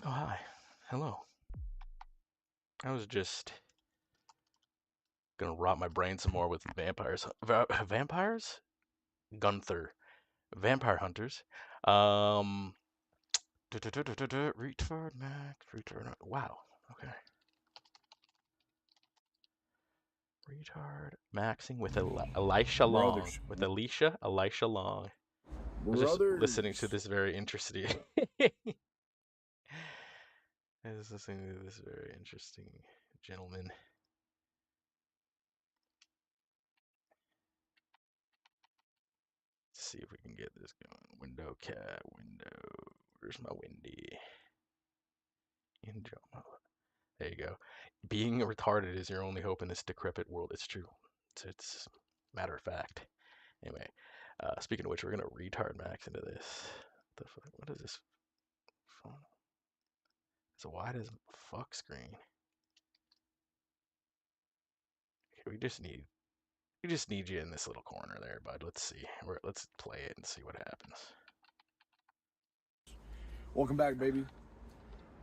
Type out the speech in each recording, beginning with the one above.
Oh, hi. Hello. I was just gonna rot my brain some more with vampires. Vampires? Gunther. Vampire hunters. Um. Retard Mac. Retard. Wow. Okay. Retard maxing with Elisha Long. Brothers. With Elisha Long. I was just listening to Brothers. this very interesting. I was listening to this very interesting gentleman. Let's see if we can get this going. Window cat, window. Where's my windy? Enjoy mode. There you go. Being retarded is your only hope in this decrepit world. It's true. It's matter of fact. Anyway, speaking of which, we're gonna retard max into this. The fuck? What is this phone? It's a wide as fuck screen. Okay, we just need you in this little corner there, bud. Let's see. Let's play it and see what happens. Welcome back, baby.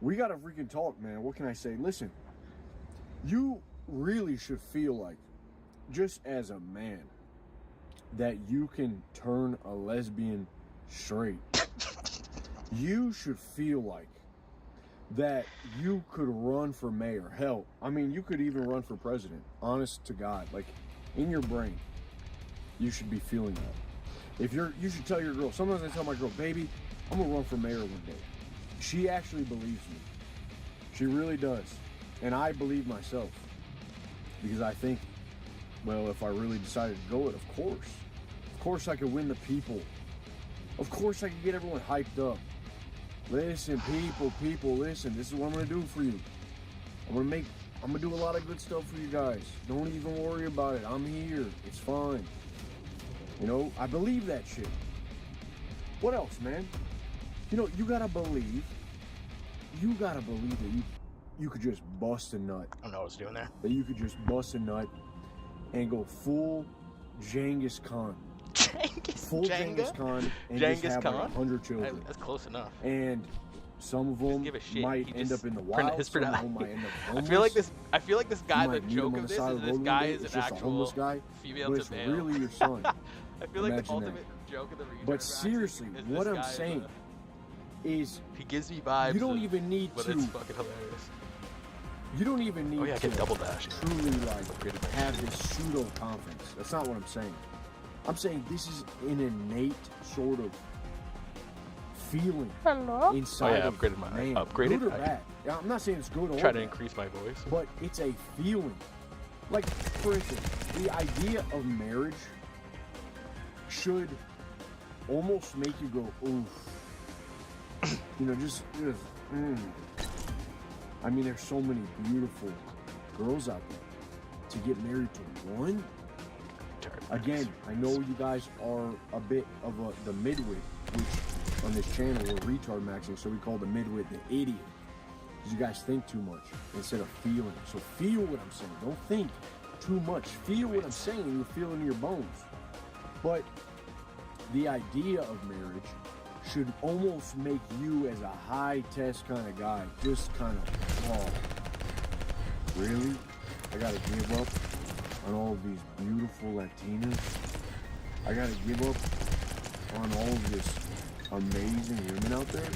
We gotta freaking talk, man. What can I say? Listen, you really should feel like, just as a man, that you can turn a lesbian straight. You should feel like that you could run for mayor. Hell, I mean, you could even run for president. Honest to God, like, in your brain, you should be feeling that. You should tell your girl. Sometimes I tell my girl, baby, I'm gonna run for mayor one day. She actually believes me. She really does. And I believe myself. Because I think, well, if I really decided to go it, of course I could win the people. Of course I could get everyone hyped up. Listen, people, listen, this is what I'm gonna do for you. I'm gonna do a lot of good stuff for you guys. Don't even worry about it. I'm here. It's fine. You know, I believe that shit. What else, man? You know, you gotta believe that you could just bust a nut. I don't know what I was doing there. That you could just bust a nut and go full Genghis Khan. Full Genghis Khan and just have like 100 children. That's close enough. And some of them might end up in the wild. Some of them might end up homeless. I feel like this guy. The joke of this is this guy is an actual guy, female but to it's male. really your son. I feel like Imagine the ultimate that. joke of the retard But seriously, is what this I'm guy saying is, he gives me vibes. you don't even need but to. it's fucking hilarious. You don't even need I to get double dash. truly like have this pseudo confidence. That's not what I'm saying. I'm saying this is an innate sort of feeling inside of upgraded my man. upgraded. Good or bad. Yeah, I'm not saying it's good or Try to bad, increase my voice. but it's a feeling. Like, for instance, the idea of marriage should almost make you go, oof. You know, just. I mean, there's so many beautiful girls out there. To get married to one? Again, I know you guys are a bit of the midwit, which on this channel we're retard maxing, so we call the midwit the idiot. Because you guys think too much instead of feeling. So feel what I'm saying. Don't think too much. Feel what I'm saying. You feel it in your bones. But the idea of marriage should almost make you, as a high test kind of guy, just kind of, oh, really? I gotta give up on all of these beautiful Latinas? I gotta give up on all of this amazing women out there?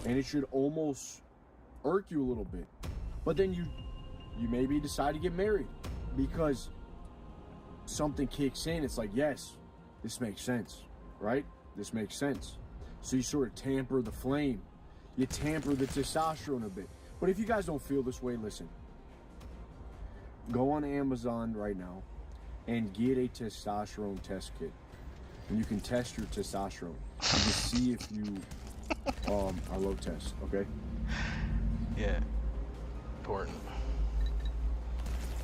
And it should almost irk you a little bit. But then you maybe decide to get married because something kicks in. It's like, yes, this makes sense, right? This makes sense. So you sort of tamper the flame. You tamper the testosterone a bit. But if you guys don't feel this way, listen. Go on Amazon right now and get a testosterone test kit. And you can test your testosterone. You can see if you are low test, okay? Yeah. Important.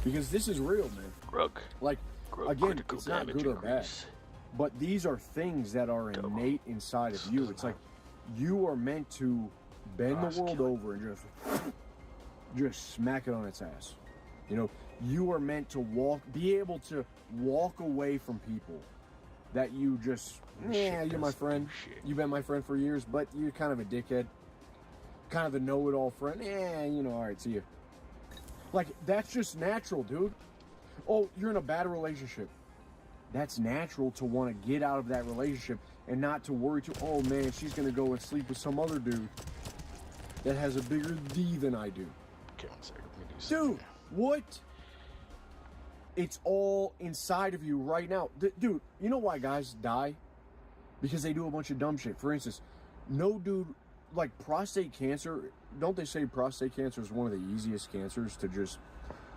Because this is real, man. Grug. Like, Grug, again, it's not good or bad. But these are things that are innate inside of you. It's like you are meant to bend the world over and just smack it on its ass. You know, you are meant to be able to walk away from people that you just, yeah, you're my friend. You've been my friend for years, but you're kind of a dickhead. kind of the know-it-all friend. You know, all right, see you. Like, that's just natural, dude. Oh, you're in a bad relationship. That's natural to want to get out of that relationship and not to worry oh man, she's going to go and sleep with some other dude that has a bigger D than I do. Okay, one second. Let me do something. Dude, what? It's all inside of you right now. Dude, you know why guys die? Because they do a bunch of dumb shit. For instance, no dude, like prostate cancer, don't they say prostate cancer is one of the easiest cancers to just,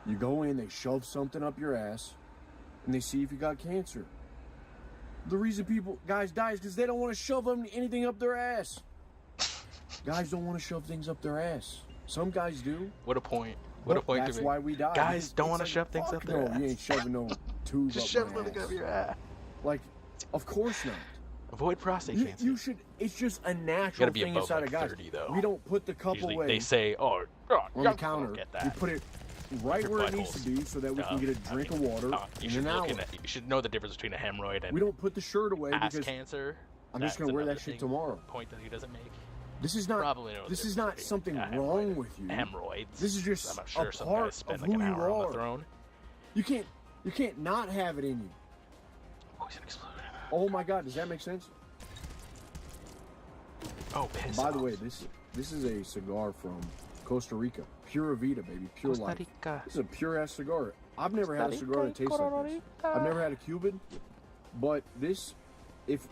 you go in, they shove something up your ass, and they see if you got cancer. The reason guys die is because they don't want to shove anything up their ass. Guys don't want to shove things up their ass. Some guys do. What a point. What a point to That's why we die. Guys don't want to shove things up their ass. You ain't shoving no tube Just up shove my something ass. up your ass. Like, of course not. Avoid prostate cancer. You should. It's just a natural be thing above, inside like, of guys. 30, though. We don't put the cup Usually away they say, on the counter. Get that. We put it right Your where it buttholes. needs to be, so that we can get a drink of water in an hour. You should know the difference between a hemorrhoid and We don't put the shirt away ass because cancer. I'm just gonna wear that shit tomorrow. Point that he doesn't make. This is not. Probably know the This is difference not between something a wrong with you. Hemorrhoids. This is just I'm sure a some part guys spend of like who an you hour on are. the throne. You can't not have it in you. Poison exploded. Oh my God, does that make sense? Oh, piss By the off. way, this is a cigar from Costa Rica. Pura Vida, baby. Pure Costa life. Rica. This is a pure ass cigar. I've never had a Costa cigar that Rica, tastes like Costa this. Rica. I've never had a Cuban, but this, if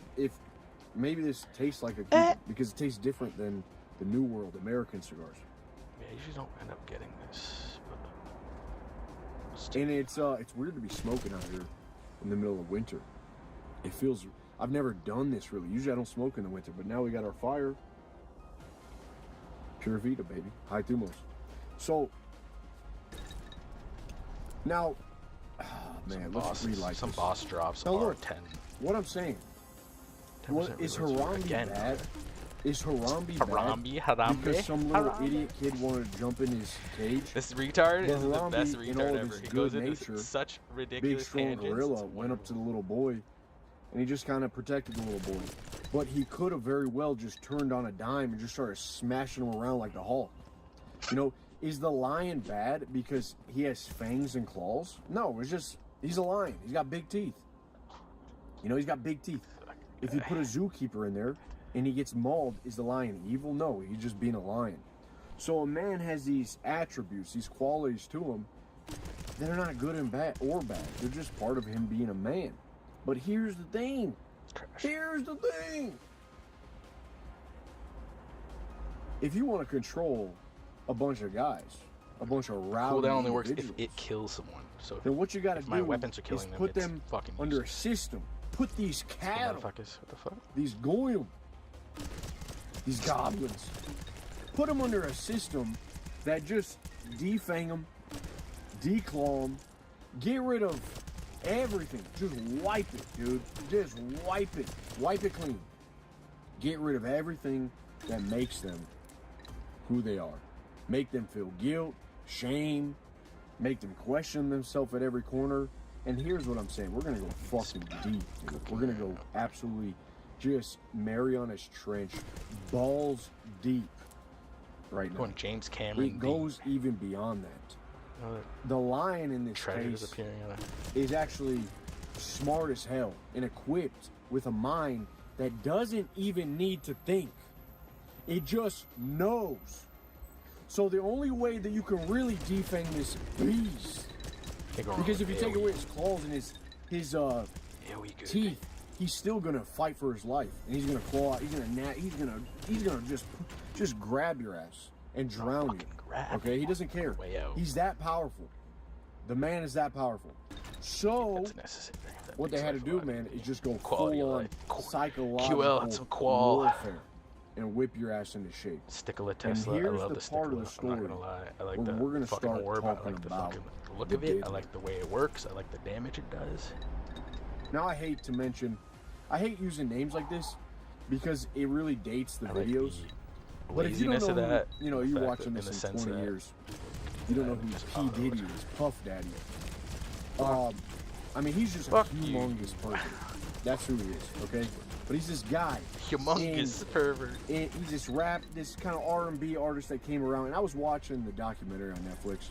maybe this tastes like a Cuban because it tastes different than the New World American cigars. Yeah, you usually don't end up getting this. And it's weird to be smoking out here in the middle of winter. It feels. I've never done this really. Usually I don't smoke in the winter, but now we got our fire. Pure Vida, baby. High Thumos. So now, man, let's relight some this. boss drops Now are look, 10. what I'm saying. 10% Is reverse Harambe again, bad? Is Harambe Harambe? because some little idiot kid wanted to jump in his cage? This retard But is the Harambe, best in all retard of ever. his He goes good into nature, such Big ridiculous strong tangents. gorilla It's went up to the wonderful. little boy, and he just kind of protected the little boy. But he could have very well just turned on a dime and just started smashing him around like the Hulk. You know, is the lion bad because he has fangs and claws? No, it's just he's a lion. He's got big teeth. You know, he's got big teeth. If you put a zookeeper in there and he gets mauled, is the lion evil? No, he's just being a lion. So a man has these attributes, these qualities to him that are not good and bad or bad. They're just part of him being a man. But here's the thing. Here's the thing. If you want to control a bunch of guys, a bunch of rowdy Cooldown only works if individuals, it kills someone. So then what you got to if my do weapons are is killing them, put it's them fucking under a useless. system. Put these cattle, Motherfuckers, what the fuck? these goyim, these goblins, put them under a system that just defang them, declaw them, get rid of everything. Just wipe it, dude. Just wipe it. Wipe it clean. Get rid of everything that makes them who they are. Make them feel guilt, shame, make them question themselves at every corner. And here's what I'm saying. We're going to go fucking deep, dude. We're going to go absolutely just Mariana's Trench, balls deep right now. Going James Cameron. It goes even beyond that. The lion in this Treasures case appearing on is actually smart as hell and equipped with a mind that doesn't even need to think. It just knows. So the only way that you can really defang this beast, because if you take away his claws and his teeth, he's still gonna fight for his life, and he's gonna claw. He's gonna just grab your ass and drown you. Okay, he doesn't care. He's that powerful. The man is that powerful. So what they had to do, man, is just go full on psychological warfare and whip your ass into shape. Stickler Tesla. And I here's love the the part Stickler. of the story I'm not gonna lie. I like where the we're gonna fucking start orb. I talking like the about fucking look the of it. I deadly. like the way it works. I like the damage it does. Now I hate using names like this because it really dates the I like videos. the But if you don't laziness know, of that, you know, the you fact watching that in this the in sense 20 that years, you don't know who just P. Diddy is, Puff Daddy. I mean, he's just a Fuck you. humongous person. That's who he is, okay? but he's this guy. Humongous pervert. And he's this kind of R&B artist that came around. And I was watching the documentary on Netflix.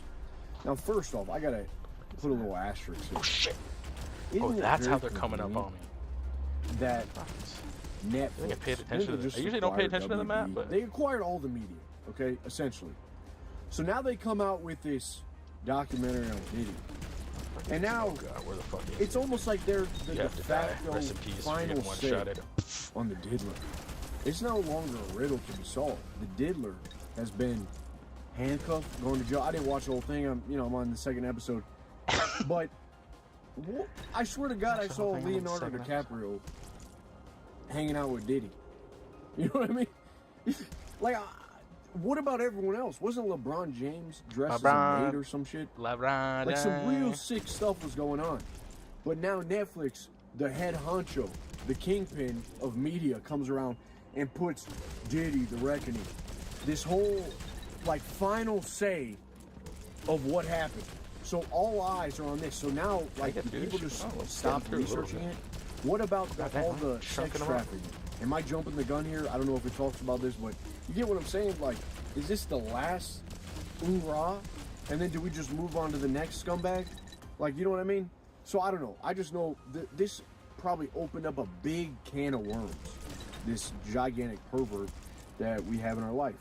Now, first off, I gotta put a little asterisk here. Oh shit! Isn't it that's how very they're coming up on me. That Netflix. I think I paid attention to this. I usually don't pay attention to the map, but they acquired all the media. Okay, essentially. So now they come out with this documentary on Diddy. And now, oh God, where the fuck is it's almost like they're the de facto Rest in peace. final One say shot at him. on the diddler. It's no longer a riddle to be solved. The diddler has been handcuffed, going to jail. I didn't watch the whole thing. I'm on the second episode. But I swear to God, I saw Leonardo DiCaprio hanging out with Diddy. You know what I mean? Like, what about everyone else? Wasn't LeBron James dressed as a maid or some shit? LeBron. Like, some real sick stuff was going on. But now Netflix, the head honcho, the kingpin of media, comes around and puts Diddy, the Reckoning, this whole, like, final say of what happened. So all eyes are on this. So now, like, people just stop researching it. What about all the sex trafficking? Am I jumping the gun here? I don't know if it talks about this, but you get what I'm saying? Like, is this the last hoorah? And then do we just move on to the next scumbag? Like, you know what I mean? So I don't know. I just know this probably opened up a big can of worms. This gigantic pervert that we have in our life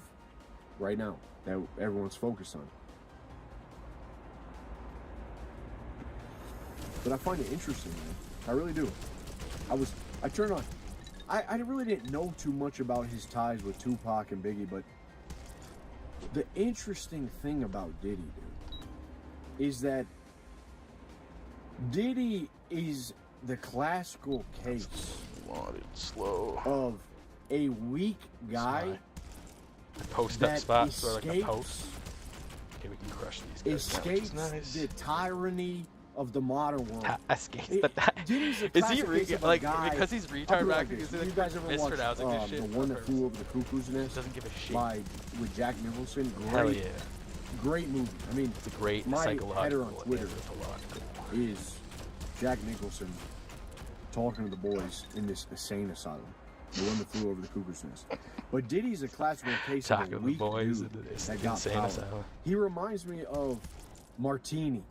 right now, that everyone's focused on. But I find it interesting, man. I really do. I turned on. I really didn't know too much about his ties with Tupac and Biggie, but the interesting thing about Diddy, dude, is that Diddy is the classical case of a weak guy post that spot so like a post. Okay, we can crush these guys. Escapes the tyranny of the modern world. Escapes is he like guy, because he's retarded? Like you guys ever watched the One That Flew Over the Cuckoo's Nest? Doesn't give a shit. With Jack Nicholson. Hell yeah. Great movie. I mean, it's a great my psychological header on Twitter is Jack Nicholson talking to the boys in this insane asylum. The One That Flew Over the Cuckoo's Nest. But Diddy's a classical case of a weak dude that got power. Asylum. He reminds me of Martini.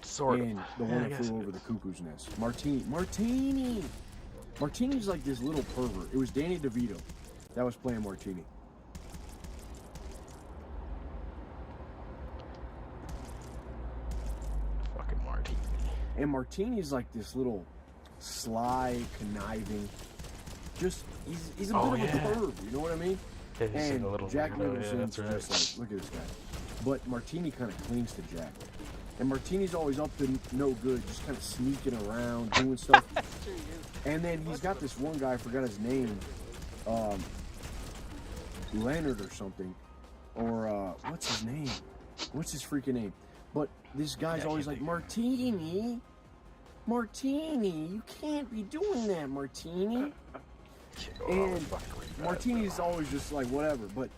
Sort of. And the One That Flew Over the Cuckoo's Nest. Martini! Martini's like this little pervert. It was Danny DeVito that was playing Martini. Fucking Martini. And Martini's like this little sly, conniving, just, he's a bit of a perv, you know what I mean? And Jack Nicholson's just like, look at this guy. But Martini kind of clings to Jack. And Martini's always up to no good, just kind of sneaking around, doing stuff. And then he's got this one guy, I forgot his name, Leonard or something. Or, what's his name? What's his freaking name? But this guy's always like, Martini, you can't be doing that, Martini. And Martini's always just like, whatever. But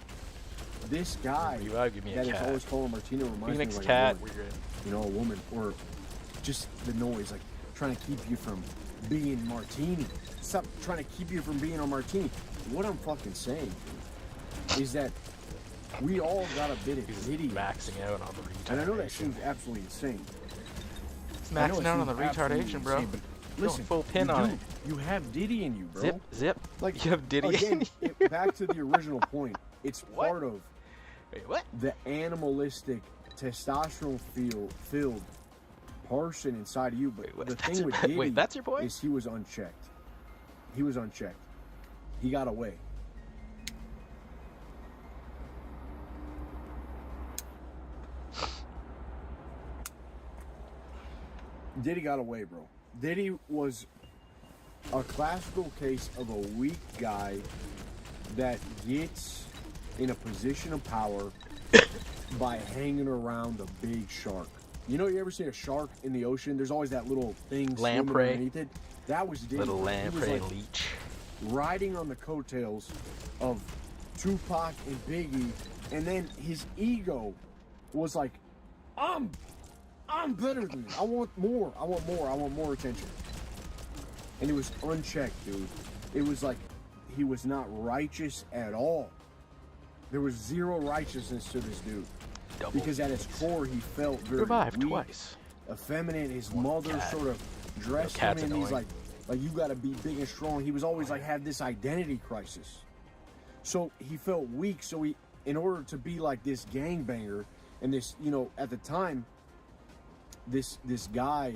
this guy that is always calling Martini reminds me of like a woman. You know, a woman, or just the noise, like trying to keep you from being Martini. Stop trying to keep you from being a Martini. What I'm fucking saying is that we all got a bit of Diddy maxing out on the retardation. And I know that seems absolutely insane. It's maxing out on the retardation, bro. Insane, listen, full pin on it. You have Diddy in you, bro. Zip. Like you have Diddy again, in you. Back to the original point. It's part of the animalistic, testosterone-filled person inside of you. But the thing with Diddy that's your boy? Is he was unchecked. He got away. Diddy got away, bro. Diddy was a classical case of a weak guy that gets in a position of power by hanging around a big shark. You know, you ever see a shark in the ocean? There's always that little thing lamprey underneath it. That was Diddy. Little lamprey leech. Riding on the coattails of Tupac and Biggie, and then his ego was like, I'm better than you. I want more attention. And it was unchecked, dude. it was like he was not righteous at all. There was zero righteousness to this dude. Because at his core, he felt very Revived weak, twice. effeminate. His mother sort of dressed him, and he's like you got to be big and strong. He was always like had this identity crisis. So he felt weak. So he, in order to be like this gangbanger, and this, you know, at the time, this guy,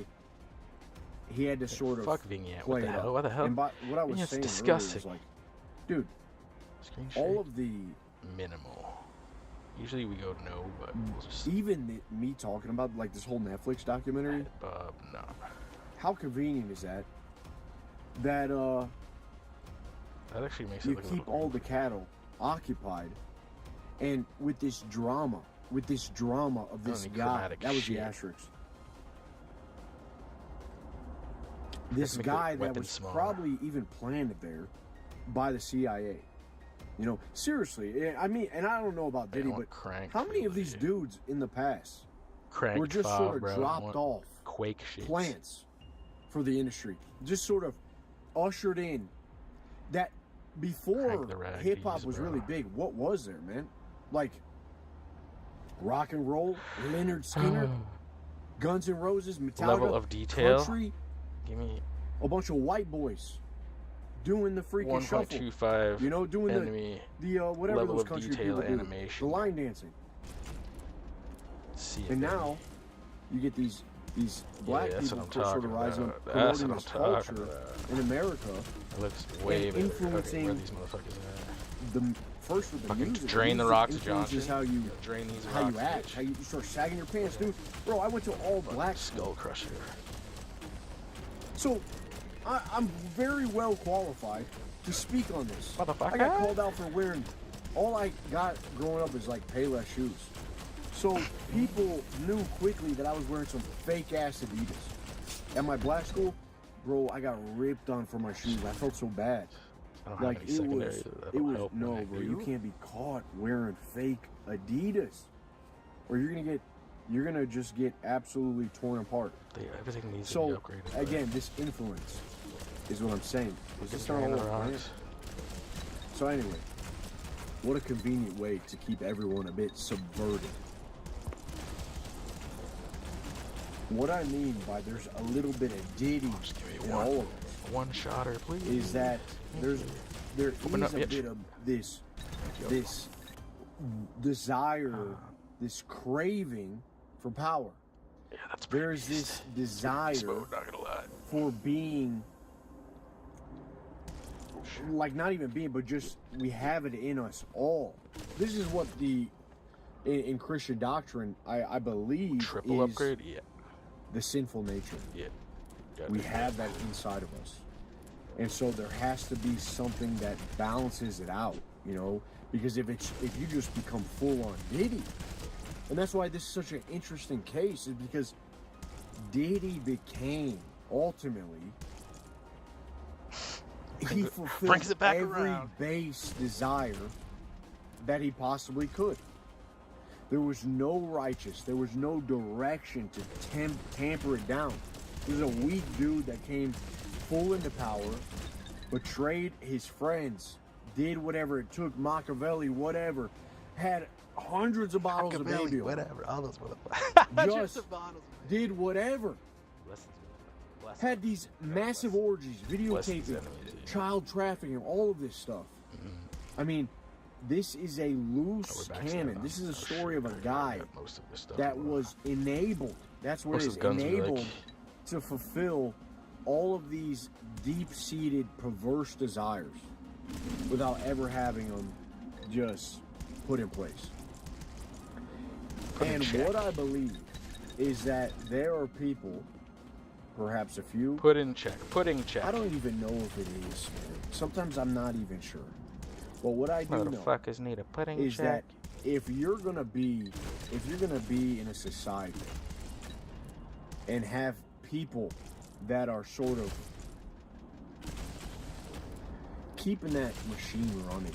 he had to sort of Vignette. play What the it hell? up. What the hell? And by, what I was Vignettes saying disgusting. earlier was like, dude, all of the minimal. Usually we go no, but we'll just even me talking about like this whole Netflix documentary. No. How convenient is that? That That actually makes you it look keep all the cattle occupied, and with this drama of this guy. That was the asterisk. This guy that was smaller. probably even planted there by the CIA. You know, seriously. I mean, and I don't know about Diddy, but how many of these dudes in the past were just sort of dropped off Quake sheets. plants for the industry? Just sort of ushered in. That before hip hop was really big, what was there, man? Like rock and roll, Leonard Skinner, Guns N' Roses, Metallica, level of detail. Country, Give me a bunch of white boys doing the freaking shuffle. 1.25. You know, doing enemy the whatever level those of country detail people animation. do, the line dancing. And now you get these black people sort of rising up, promoting this culture in America. It looks way better. Influencing where these motherfuckers at? The first with the Fucking music. drain the rocks, Johnson. Is how you drain these how rocks, you act, bitch. how you start sagging your pants, dude. Bro, I went to all black Skull Crusher. So I'm very well qualified to speak on this. Motherfucker. I got called out for wearing, all I got growing up is like Payless shoes. So people knew quickly that I was wearing some fake ass Adidas. At my black school, bro, I got ripped on for my shoes. I felt so bad. Like it was no, bro. You can't be caught wearing fake Adidas, or you're gonna just get absolutely torn apart. Everything needs to be upgraded. Again, this influence is what I'm saying. It's just not all So anyway, what a convenient way to keep everyone a bit subverted. What I mean by there's a little bit of Diddy in all of it, one shotter, please, is that there is a bit of this desire, this craving for power. Yeah, that's There's this desire not gonna lie. for being, like not even being, but just we have it in us all. This is what in Christian doctrine, I believe, Triple is upgrade, yeah. the sinful nature. Yeah. We have that inside of us. And so there has to be something that balances it out, you know? Because if you just become full on Diddy, and that's why this is such an interesting case, is because Diddy became ultimately, he fulfilled every base desire that he possibly could. There was no righteous, there was no direction to tamper it down. There was a weak dude that came full into power, betrayed his friends, did whatever it took, Machiavelli, whatever, had hundreds of bottles of baby oil. Whatever, all those motherfuckers. Just did whatever. Had these massive orgies, videotaping, child trafficking, all of this stuff. I mean, this is a loose cannon. This is a story of a guy that was enabled. That's what it is, enabled to fulfill all of these deep-seated perverse desires without ever having them just put in place. And what I believe is that there are people, perhaps a few, put in check. I don't even know if it is. Sometimes I'm not even sure. But what I do know need a pudding is check. that if you're gonna be in a society and have people that are sort of keeping that machine running,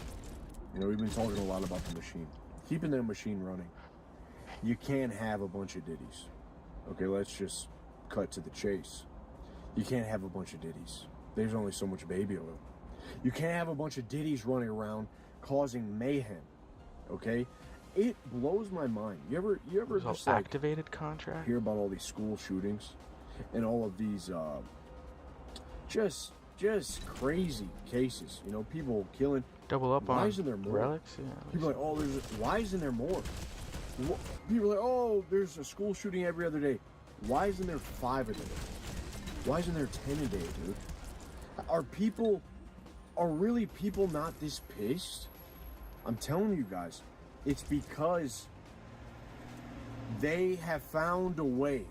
you know, we've been talking a lot about the machine, keeping that machine running, you can't have a bunch of ditties. Okay, let's just cut to the chase. You can't have a bunch of ditties. There's only so much baby oil. You can't have a bunch of Diddies running around causing mayhem. Okay? It blows my mind. You ever just like activated contract? Hear about all these school shootings and all of these just crazy cases, you know, people killing. Double up why on isn't there more? relics? Yeah, people are like, oh, why isn't there more? People are like, oh, there's a school shooting every other day. Why isn't there 5 a day? Why isn't there 10 a day, dude? Are really people not this pissed? I'm telling you guys, it's because they have found a way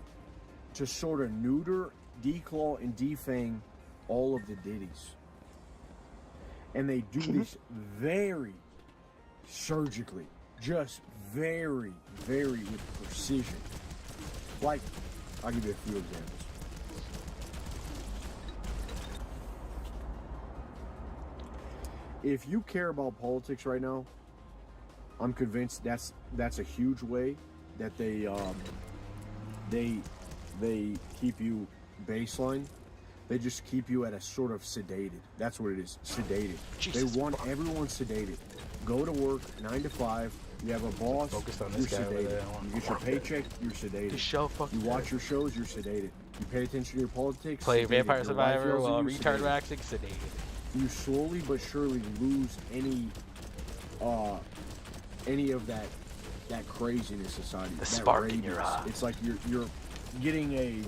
to sort of neuter, declaw, and defang all of the Diddies. And they do this very surgically, just very, very with precision. Like, I'll give you a few examples. If you care about politics right now, I'm convinced that's a huge way that they keep you baseline. They just keep you at a sort of sedated. That's what it is, sedated. Jesus, they want everyone sedated. Go to work 9 to 5. You have a boss. Focused on you're this guy sedated. over there. You get your paycheck. You're sedated. You watch your shows. You're sedated. You pay attention to your politics. Play sedated. Vampire Your Survivor life while yells at you, retard sedated. waxing, sedated. You slowly but surely lose any of that craziness society. The spark in your radiance. eye. It's like you're getting a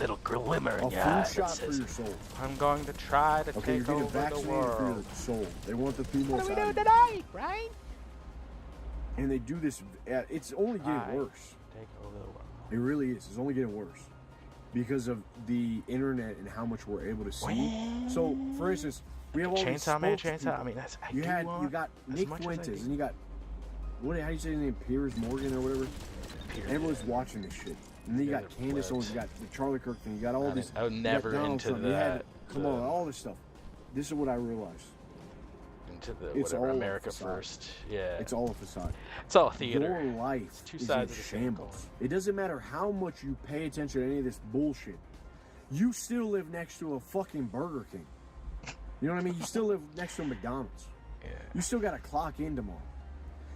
little glimmer in your food eye shot that for says, your soul. I'm going to try to Okay, you're take getting over the vaccinated for your world. soul. They want the thumos What are we out doing of you. tonight, right? And they do this. It's only getting worse. Take over the world. It really is. It's only getting worse because of the internet and how much we're able to see. So, for instance, we have all these Chainsaw Man, spokespeople. Chainsaw. I mean, that's You got Nick Fuentes, and you got how do you say his name? Piers Morgan or whatever. Everyone's watching this shit. And then you got Candace Owens, you got the Charlie Kirk thing, you got all this. I was never into that. Come on, all this stuff. This is what I realized. Into the It's whatever all a America facade. First. Yeah. It's all a facade. It's all theater. Your life Two is sides in of the same shambles. coin. It doesn't matter how much you pay attention to any of this bullshit. You still live next to a fucking Burger King. You know what I mean? You still live next to a McDonald's. Yeah. You still got to clock in tomorrow.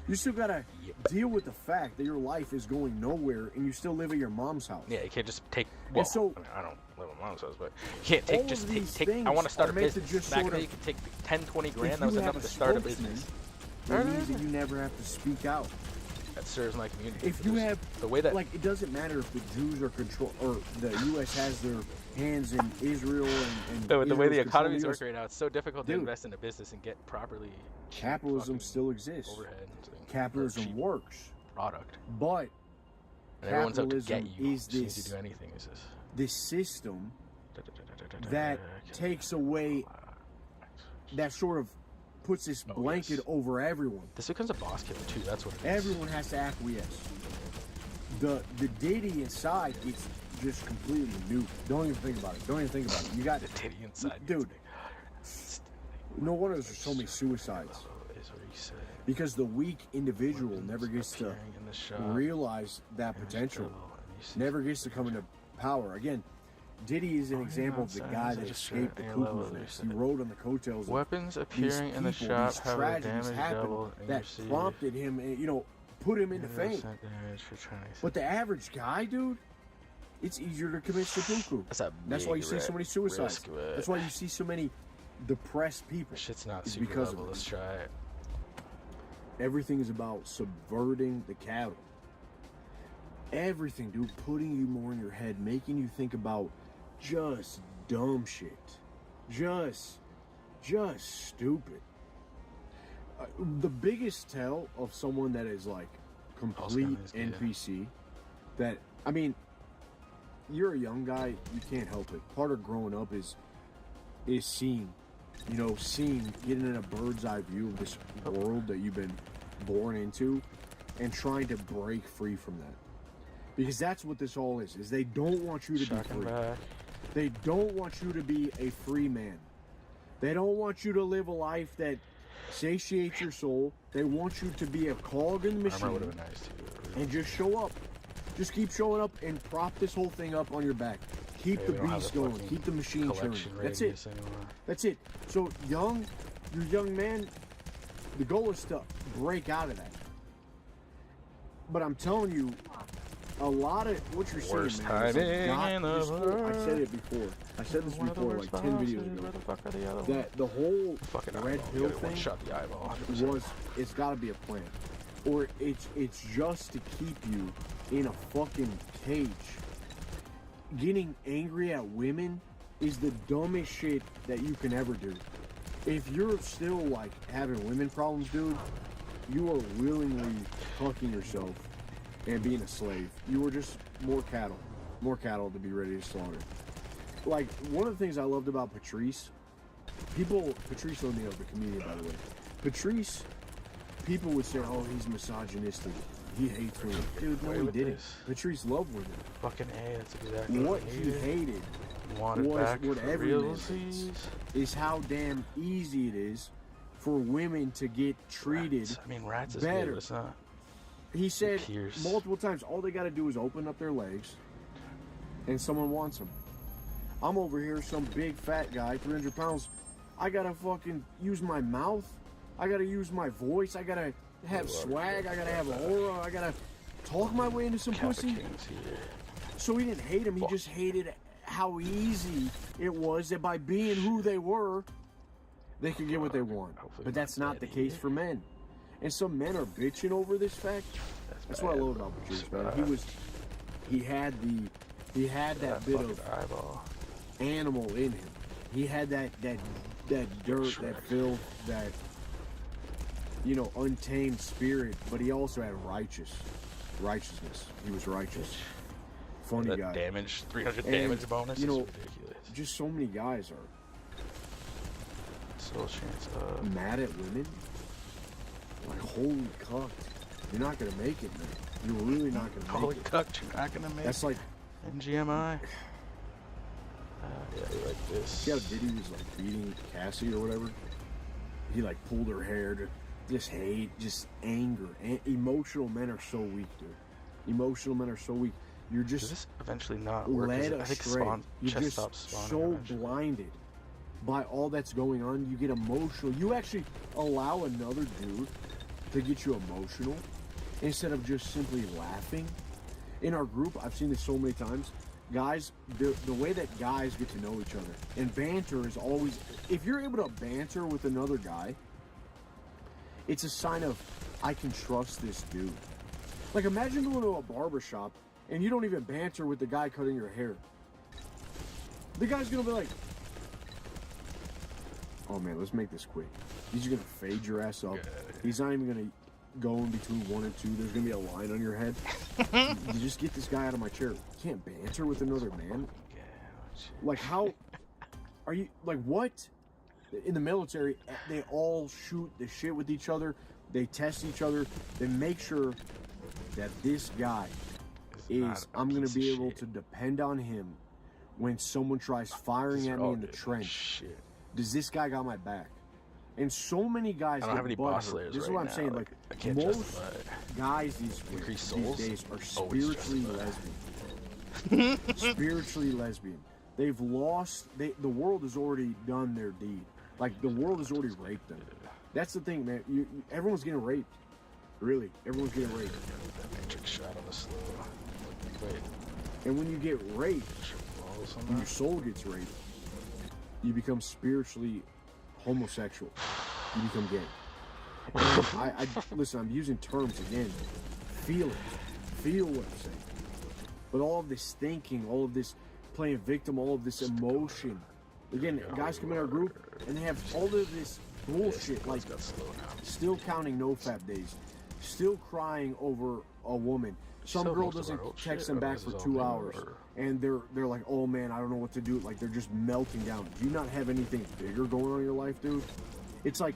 You still got to deal with the fact that your life is going nowhere and you still live at your mom's house. Yeah, you can't just take. Well, so, I mean, I don't live at mom's house, but you can't take. all Just of these take. I things want to start a are meant to business. just Back in sort the day, of- you could take 10, 20 if grand. you That was have enough a to start a spokesman, business. it means that you never have to speak out. That serves my community. If you have, the way that, like, it doesn't matter if the Jews are control or the U.S. has their hands in Israel and the way the Israel's economies controlling work right now, it's so difficult to Dude. invest in a business and get properly. cheap Capitalism fucking still exists. Overhead. and Capitalism cheap works, product. but And everyone's out to capitalism get you. is As soon as this you do anything, is this. this system that takes away, that sort of puts this blanket over everyone. This becomes a boss killer too. That's what it is. Everyone has to acquiesce. The Diddy inside is just completely new. Don't even think about it. Don't even think about it. You got the titty inside, dude. No wonder there's so many suicides. Because the weak individual never gets to realize that potential. Never gets to come into power. Again, Diddy is an example of the guy that escaped the cuckoo's nest. He rode on the coattails of weapons these appearing in the people, shop these have a tragedies damage happen double and that you see prompted him, put him into fame. But the average guy, dude, it's easier to commit seppuku. That's why you see so many suicides. That's why you see so many depressed people. Shit's not It's super because level. of Let's it. try it. Everything is about subverting the cattle. Everything, dude, putting you more in your head, making you think about just dumb shit. Just stupid. The biggest tell of someone that is like complete NPC, that, I mean, you're a young guy, you can't help it. Part of growing up is seeing, getting in a bird's eye view of this world that you've been born into and trying to break free from that. Because that's what this all is they don't want you to be free. They don't want you to be a free man. They don't want you to live a life that satiates your soul. They want you to be a cog in the machine and just show up. Just keep showing up and prop this whole thing up on your back. Keep the we don't have beast the going. fucking Keep the machine turning. collection That's it. radius anymore. That's it. So your young man, the goal is to break out of that. But I'm telling you, a lot of what you're Worst saying, man, is timing in the this whole, I said world. it before. I said this One of the before, worst like 10 videos bosses. ago. Where the fuck are the other That the whole fucking red eyeball. pill You gotta thing one-shot the eyeball. 100%. it's got to be a plan, or it's just to keep you in a fucking cage. Getting angry at women is the dumbest shit that you can ever do. If you're still like having women problems, dude, you are willingly fucking yourself and being a slave. You are just more cattle to be ready to slaughter. Like, one of the things I loved about Patrice O'Neal, the comedian, by the way. Patrice, people would say, oh, he's misogynistic. He hates women. Dude, no, he didn't. Patrice loved women. Fucking A, that's exactly What he hated wanted was back what for every man realsies. hates, is how damn easy it is for women to get treated Rats. I mean, rats is better. good, but it's not. He said Pierce. multiple times, all they got to do is open up their legs and someone wants them. I'm over here, some big fat guy, 300 pounds. I got to fucking use my mouth. I got to use my voice. I got to have swag. I got to have an aura. I got to talk my way into some pussy. So he didn't hate him. He just hated how easy it was that by being who they were, they could get what they want. But that's not the case for men. And some men are bitching over this fact. That's what I love about Patrice, man. He had that bit of eyeball animal in him. He had that dirt, that filth, that untamed spirit, but he also had righteousness. He was righteous. Funny guy. Damage, 300 damage bonus. Is ridiculous. Just so many guys are Still a chance of mad at women. Like, holy cuck, you're not gonna make it, man. You're really not gonna make holy it. cuck, you're not gonna make That's like NGMI. Yeah, like this. See how Diddy was like beating Cassie or whatever? He like pulled her hair to just hate, just anger. And emotional men are so weak, dude. Emotional men are so weak. You're just Does this eventually not work? led I think astray. You're chest just stops spawning so eventually. blinded by all that's going on. You get emotional. You actually allow another dude to get you emotional instead of just simply laughing. In our group, I've seen this so many times. Guys, the way that guys get to know each other, and banter is always, if you're able to banter with another guy, it's a sign of, I can trust this dude. Like, imagine going to a barbershop and you don't even banter with the guy cutting your hair. The guy's gonna be like, oh man, let's make this quick. He's gonna fade your ass up. He's not even gonna go in between 1 and 2. There's gonna be a line on your head. You just get this guy out of my chair. You can't banter with another man. Like, how are you, like, what? In the military, they all shoot the shit with each other. They test each other. They make sure that this guy I'm gonna be able to depend on him when someone tries firing at me in the trench. Does this guy got my back? And so many guys I don't have any boss layers. This is what I'm saying. Like, most guys these days are spiritually lesbian. Spiritually lesbian. They've lost. The world has already done their deed. Like, the world has already raped them. That's the thing, man. Everyone's getting raped. Really, everyone's getting raped. Trick shot on the slow. Wait. And when you get raped, when your soul gets raped, you become spiritually homosexual. You become gay. And listen, I'm using terms again. Feel it. Feel what I'm saying. But all of this thinking, all of this playing victim, all of this emotion. Again, guys come in our group and they have all of this bullshit, like still counting nofap days, still crying over a woman. Some girl doesn't text them back for 2 hours, and they're like, oh man, I don't know what to do. Like, they're just melting down. Do you not have anything bigger going on in your life, dude? It's like,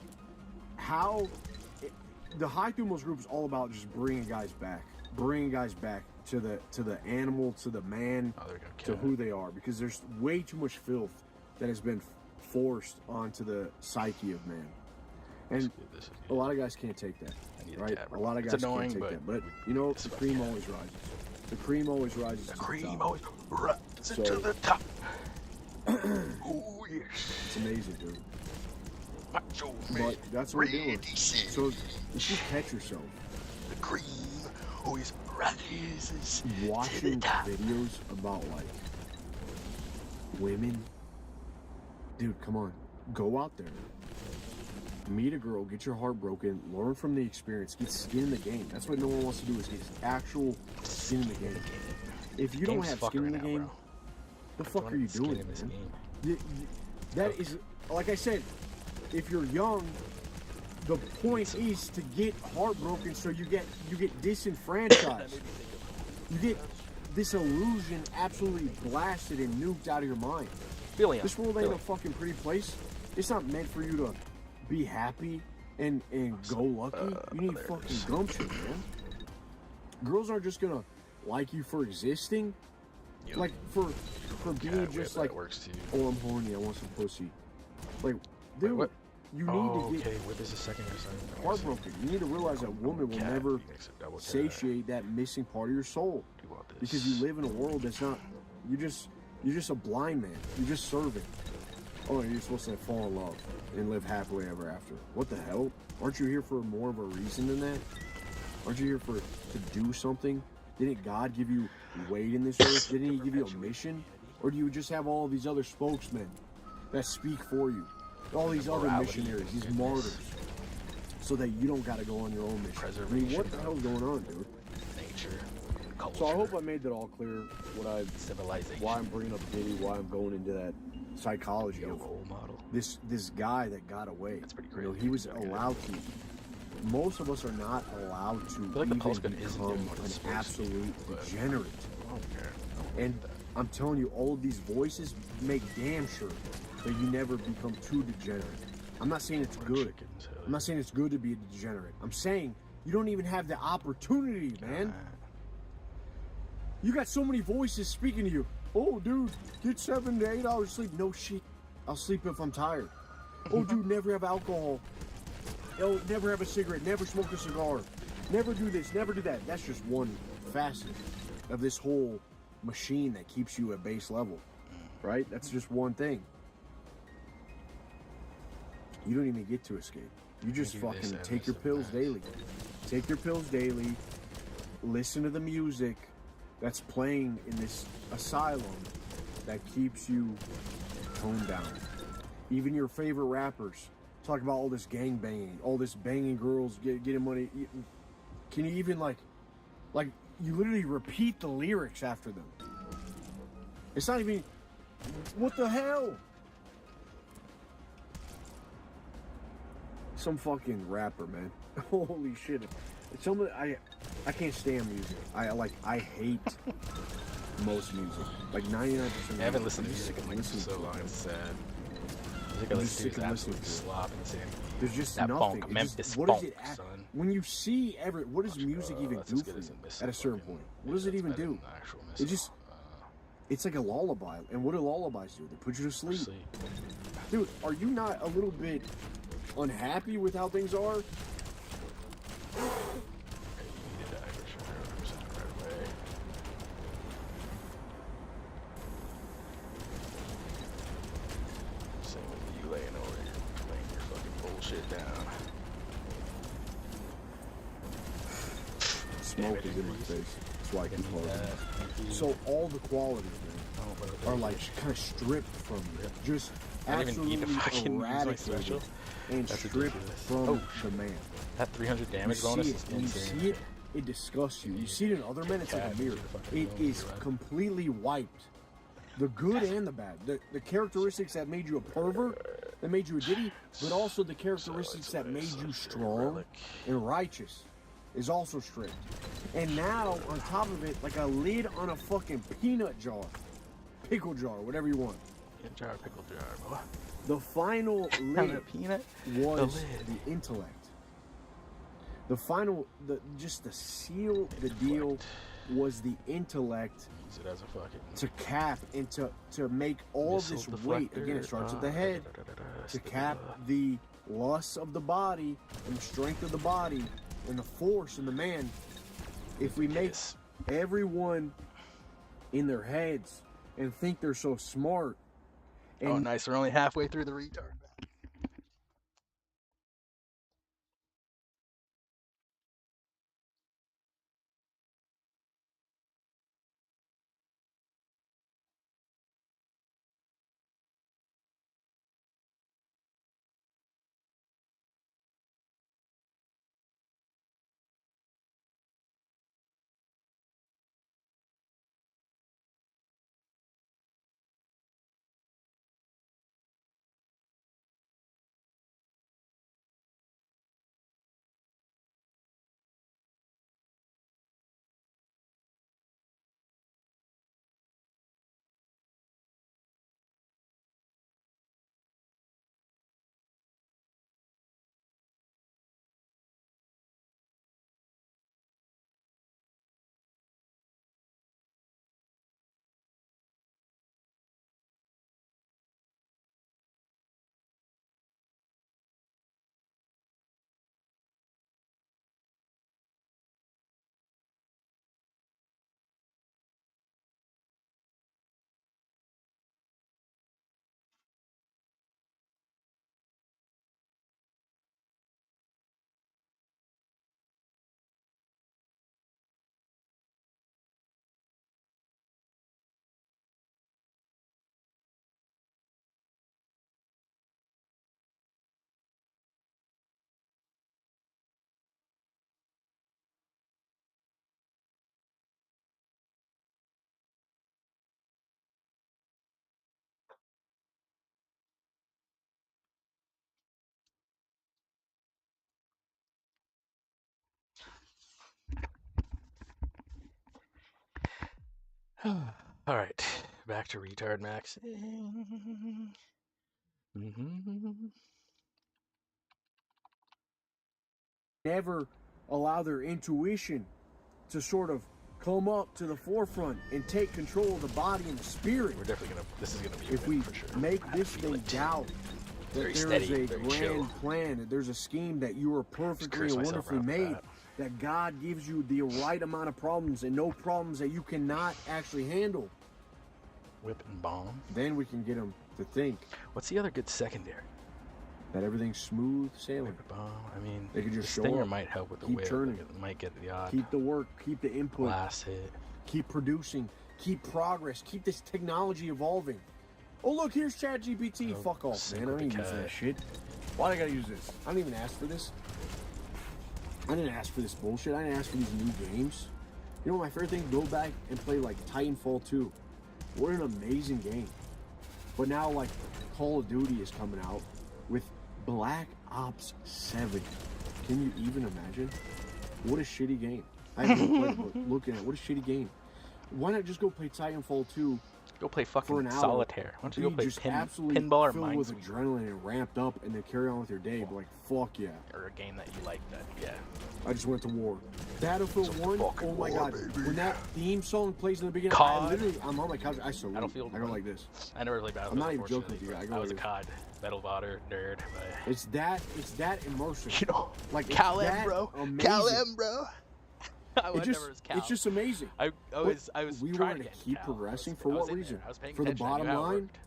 the High Thumos group is all about just bringing guys back to the animal, to the man, to who they are, because there's way too much filth that has been forced onto the psyche of man, and a lot of guys can't take that. Right? A lot of guys can't take that. But you know, the cream always rises. The cream always rises. The cream always rises. Rising to the top. Oh yes. It's amazing, dude. Macho man. But that's what we're doing. So if you catch yourself, the cream always rises watching videos about like women, dude, come on, go out there, meet a girl, get your heart broken, learn from the experience, get skin in the game. That's what no one wants to do, is get actual skin in the game. If you don't have skin in the game, the fuck are you doing, man? That is, like I said, if you're young, the point is to get heartbroken so you get disenfranchised. You get this illusion absolutely blasted and nuked out of your mind. This world ain't a fucking pretty place. It's not meant for you to be happy and go lucky. You need fucking gumption, man. Girls aren't just gonna like you for existing. Like for being just like, oh, I'm horny, I want some pussy. Like, dude, wait, you need to get whip is a second heartbroken. You need to realize that woman will never satiate that missing part of your soul, because you live in a world that's not. You're just a blind man. You're just serving. Oh, you're supposed to fall in love and live happily ever after. What the hell? Aren't you here for more of a reason than that? Aren't you here to do something? Didn't God give you weight in this earth? Didn't He give you a mission? Or do you just have all these other spokesmen that speak for you? All these other missionaries, these martyrs, so that you don't got to go on your own mission. I mean, what the hell's going on, dude? Nature, culture. So I hope I made that all clear. Civilization. Why I'm bringing up Diddy, why I'm going into that psychology of role model. This guy that got away. That's pretty crazy. You know, he was allowed to. Most of us are not allowed to even become an absolute degenerate. And I'm telling you, all of these voices make damn sure that you never become too degenerate. I'm not saying it's good. I'm not saying it's good to be a degenerate. I'm saying you don't even have the opportunity, man. You got so many voices speaking to you. Oh, dude, get 7 to 8 hours sleep. No shit. I'll sleep if I'm tired. Oh, dude, never have alcohol. Oh, never have a cigarette. Never smoke a cigar. Never do this. Never do that. That's just one facet of this whole machine that keeps you at base level, right? That's just one thing. You don't even get to escape. You just fucking take your pills daily. Take your pills daily. Listen to the music that's playing in this asylum that keeps you toned down. Even your favorite rappers talk about all this gang banging, all this banging girls, getting money. Can you even like you literally repeat the lyrics after them? It's not even. What the hell? Some fucking rapper, man. Holy shit! Some I can't stand music. I hate most music. Like 99%. I haven't listened to music in like so long. It's sad. Music I listen to is absolute slop and insanity. There's just that nothing. Funk, Memphis what funk, does it son. When you see what does music even do for you at a certain point? What does it even do? It just, it's like a lullaby. And what do lullabies do? They put you to sleep. Dude, are you not a little bit unhappy with how things are? Smoke is in my face. That's why I keep pausing. So all the qualities, man, are like kind of stripped from you. Just absolutely eradicated and stripped from the man. That 300 damage bonus is insane. You see it, it disgusts you. You see it in other men, it's like a mirror. It is completely wiped. The good and the bad. The characteristics that made you a pervert, that made you a Diddy, but also the characteristics that made you strong and righteous is also stripped. And now, on top of it, like a lid on a fucking peanut jar. Pickle jar, whatever you want. Peanut jar, pickle jar, boy. The final lid was the intellect. The final, just to seal the deal was the intellect Use it as a fucking to cap and to make all this weight. Again, it starts at the head. To cap the lust of the body and the strength of the body and the force in the man. If we make everyone in their heads and think they're so smart. And oh, nice. We're only halfway through the retard. All right, back to retard max. never allow their intuition to sort of come up to the forefront and take control of the body and the spirit. We're definitely gonna. This is gonna be. If we for sure. make this thing doubt that Very there steady, is a very grand chill. plan, that there's a scheme, that you are perfectly curse and myself wonderfully around for made, that God gives you the right amount of problems and no problems that you cannot actually handle, Whip and bomb. then we can get them to think What's the other good secondary? that everything's smooth sailing. Whip and bomb. I mean, They could just the show stinger up, might help with the keep whip. churning. It might get the odd Keep the work, keep the input, last hit. keep producing, keep progress, keep this technology evolving. Oh look, here's ChatGPT. Oh, Fuck off, sick man. I with don't the use cat. that shit. Why do I gotta use this? I didn't even ask for this. I didn't ask for this bullshit. I didn't ask for these new games. You know what my favorite thing? Go back and play like Titanfall 2. What an amazing game. But now like Call of Duty is coming out with Black Ops 7. Can you even imagine? What a shitty game. I haven't played it, but looking at what a shitty game. Why not just go play Titanfall 2? Go play For fucking an hour, solitaire. Why don't you go be play just absolutely pinball or filled with Minesweeper? adrenaline and ramped up, and then carry on with your day. But like, fuck yeah! Or a game that you like that, yeah. I just went to war. Battlefield 1. fucking Oh my war, god! baby. When that theme song plays in the beginning, COD. I'm on my couch. I salute. Battlefield I go 1. like this. I never really Battlefield. I'm not even joking unfortunately, with you. but I go was a like COD Battle Botter nerd. But It's that immersive. you know, Like it's Cal that M, bro. amazing. Cal M, bro. I It was just, never as Cal. it's just amazing. I was we trying wanted to to get keep Cal. progressing. I For was what in reason? there. I was paying For the attention. I knew bottom how it line. worked.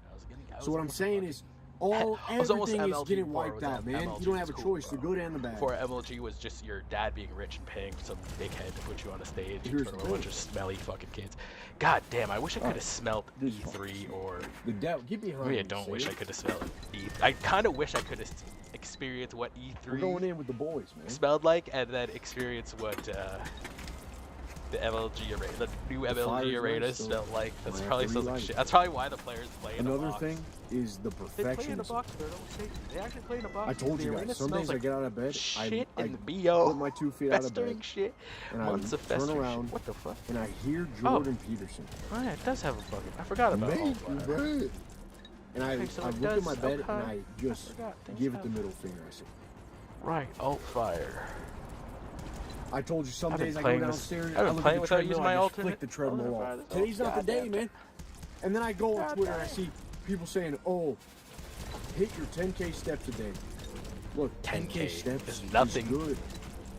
I was So what I'm saying is, everything is MLG getting before it wiped was out, man. MLG You don't have a was cool, choice, the bro. good and the bad. Before MLG was just your dad being rich and paying some big head to put you on a stage in Here's front of the a bunch thing. of smelly fucking kids. God damn, I wish I could have smelt This E3 or... The devil, get behind Maybe I me, don't see? wish I could have smelled E3. I kind of wish I could have experienced what We're going E3 in with the boys, man. smelled like, and then experience what the MLG arena, the new fire's MLG nice, arena so smelled like. That's might have probably to some relight it. shit. That's probably why the players play in a Another box. thing is the They play in a perfectionism. box. They actually play in a box. I told The you arena guys, some smells days like I get out of bed, shit I in the BO. put my 2 feet out of Festering bed, shit. and Months I of turn festering around, shit. What the fuck? and I hear Jordan Peterson. Oh yeah, it does have a fucking. I forgot about all that. bro. And Okay, so I it look at does- my bed okay. and I just forgot, things give it the have- middle finger. I say, Right, alt fire. I told you some I've been days I go playing this- downstairs, I've I been look playing at the without treadmill, using my I just alternate- flick the treadmill alternate off. fire. Today's not the day, Goddamn. man. And then I go on Twitter and I Goddamn. see people saying, "Oh, hit your 10K steps a day." Look, 10K 10K steps is nothing. is good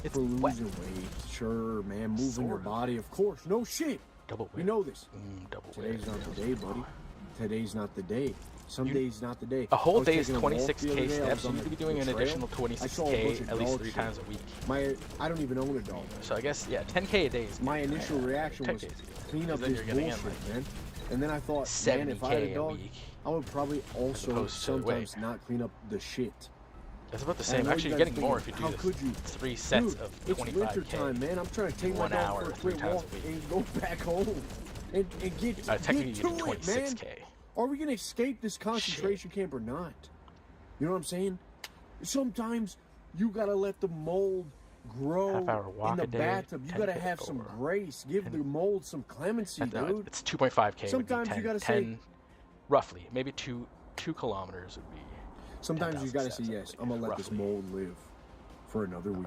It's for wet. losing weight. Sure, man, moving your Sort of. body, of course. No shit. Double You whip. know this. Double Today's whip. not the day, buddy. Today's not the day. Some days not the day. A whole I was day is taking a walk the 26k other day, I steps, was so on you could be the doing an trail. additional I saw a bunch 26k of at least dog 3 shit. times a week. I don't even own a dog. So I guess, yeah, 10k a day is My initial reaction was 10K is clean up then this you're getting in, bullshit, like, man. And then I thought, man, if I had a 70k a dog, week. I would probably also opposed to, sometimes not clean up the shit. That's about the And I same. know Actually, you you're guys getting are more if thinking, you do how could you? 3 sets Dude, of it's winter 25k. time, man. I'm trying to take my 1 dog hour, for a 3 quick times walk a week. and go back home and get Technically, to you do it, man. 26k. Are we gonna escape this concentration camp or not? You know what I'm saying? Sometimes you gotta let the mold grow Half-hour walk in the a day, bathtub. You gotta 10K have some or grace. Give the mold some clemency, dude. It's 2.5k. Sometimes would be 10, you gotta 10, say, roughly, maybe 2 kilometers would be. sometimes you 10,000 gotta say steps, I yes. believe, I'm gonna let this roughly. mold live for another week.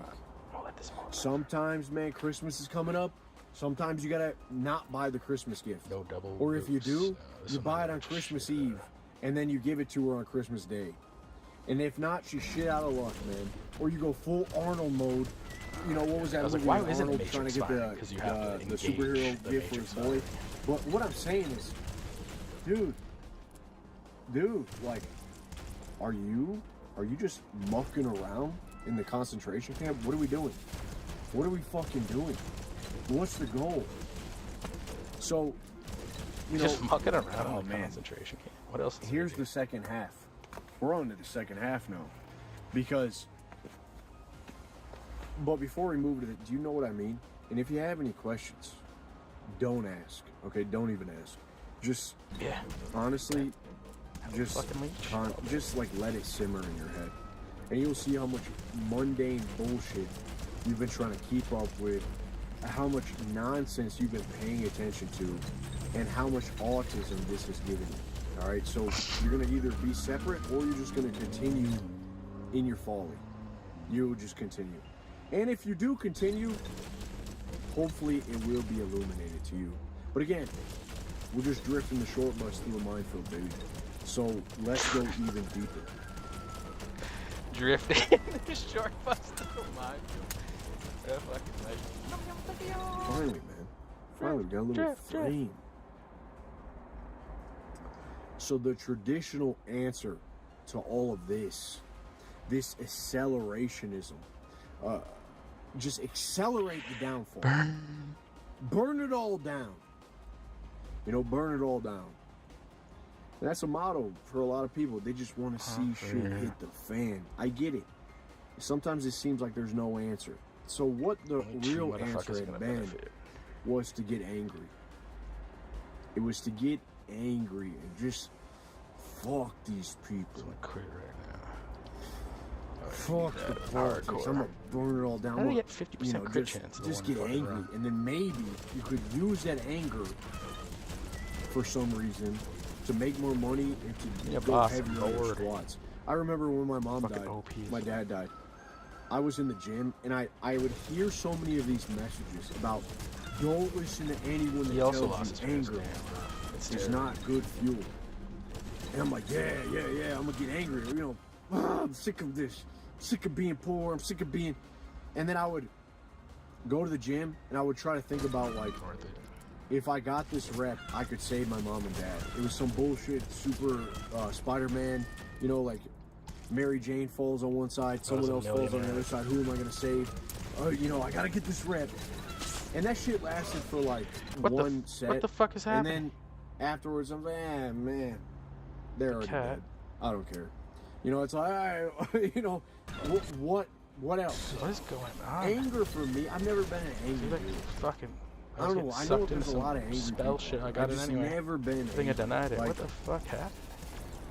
I'll let this mold. Sometimes, man, Christmas is coming up. Sometimes you gotta not buy the Christmas gift. No double. Or if you roofs. do, This you one buy it might on be Christmas shit. Eve, and then you give it to her on Christmas Day. And if not, she's shit out of luck, man. Or you go full Arnold mode. You know, what was that I was movie? like, why with isn't Arnold trying to get Matrix fine? 'Cause you have to the engage superhero the gift for his Matrix boy. fine. But what I'm saying is, dude, like, are you just mucking around in the concentration camp? What are we doing? What are we fucking doing? What's the goal? So, you know, Just mucking around oh, in the man. concentration camp. What else? Here's the second half. We're on to the second half now. Because, but before we move to the, do you know what I mean? And if you have any questions, don't ask. Okay, don't even ask. Just, Yeah. honestly, just, fucking leech. just like let it simmer in your head. And you'll see how much mundane bullshit you've been trying to keep up with, how much nonsense you've been paying attention to, and how much autism this has given you. All right, so you're gonna either be separate or you're just gonna continue in your folly. You'll just continue. And if you do continue, hopefully it will be illuminated to you. But again, we're just drifting the short bus through a minefield, baby. So let's go even deeper. Drifting the short bus to the minefield. That fucking nice. Finally, man. Finally, we got a little flame. So the traditional answer to all of this accelerationism, just accelerate the downfall. Burn it all down. You know, burn it all down. And that's a motto for a lot of people. They just want to see shit hit the fan. I get it. Sometimes it seems like there's no answer. So what the real answer had been was to get angry. It was to get angry and just fuck these people. I'm gonna quit right now. Fuck the politics. I'm gonna burn it all down. How do you get 50% crit chance? Just get angry, and then maybe you could use that anger for some reason to make more money and to go heavier on your squats. I remember when my mom died, my dad died. I was in the gym, and I would hear so many of these messages about don't listen to anyone that tells you anger is not good fuel. And I'm like, yeah, I'm gonna get angry. You know, I'm sick of this. I'm sick of being poor. I'm sick of being. And then I would go to the gym, and I would try to think about, like, if I got this rep, I could save my mom and dad. It was some bullshit, super Spider-Man, you know, like Mary Jane falls on one side, someone else falls on the other side. Who am I gonna save? You know, I gotta get this rep. And that shit lasted for like one set. What the fuck is happening? And then afterwards, I'm like, man, they're already dead. I don't care. You know, it's like, you know, what else? What is going on? Anger for me, I've never been an angry dude. Fucking. I don't know. I know there's a lot of angry spell people. shit. I got it anyway. Never been. I think I denied it. Like, what the fuck happened?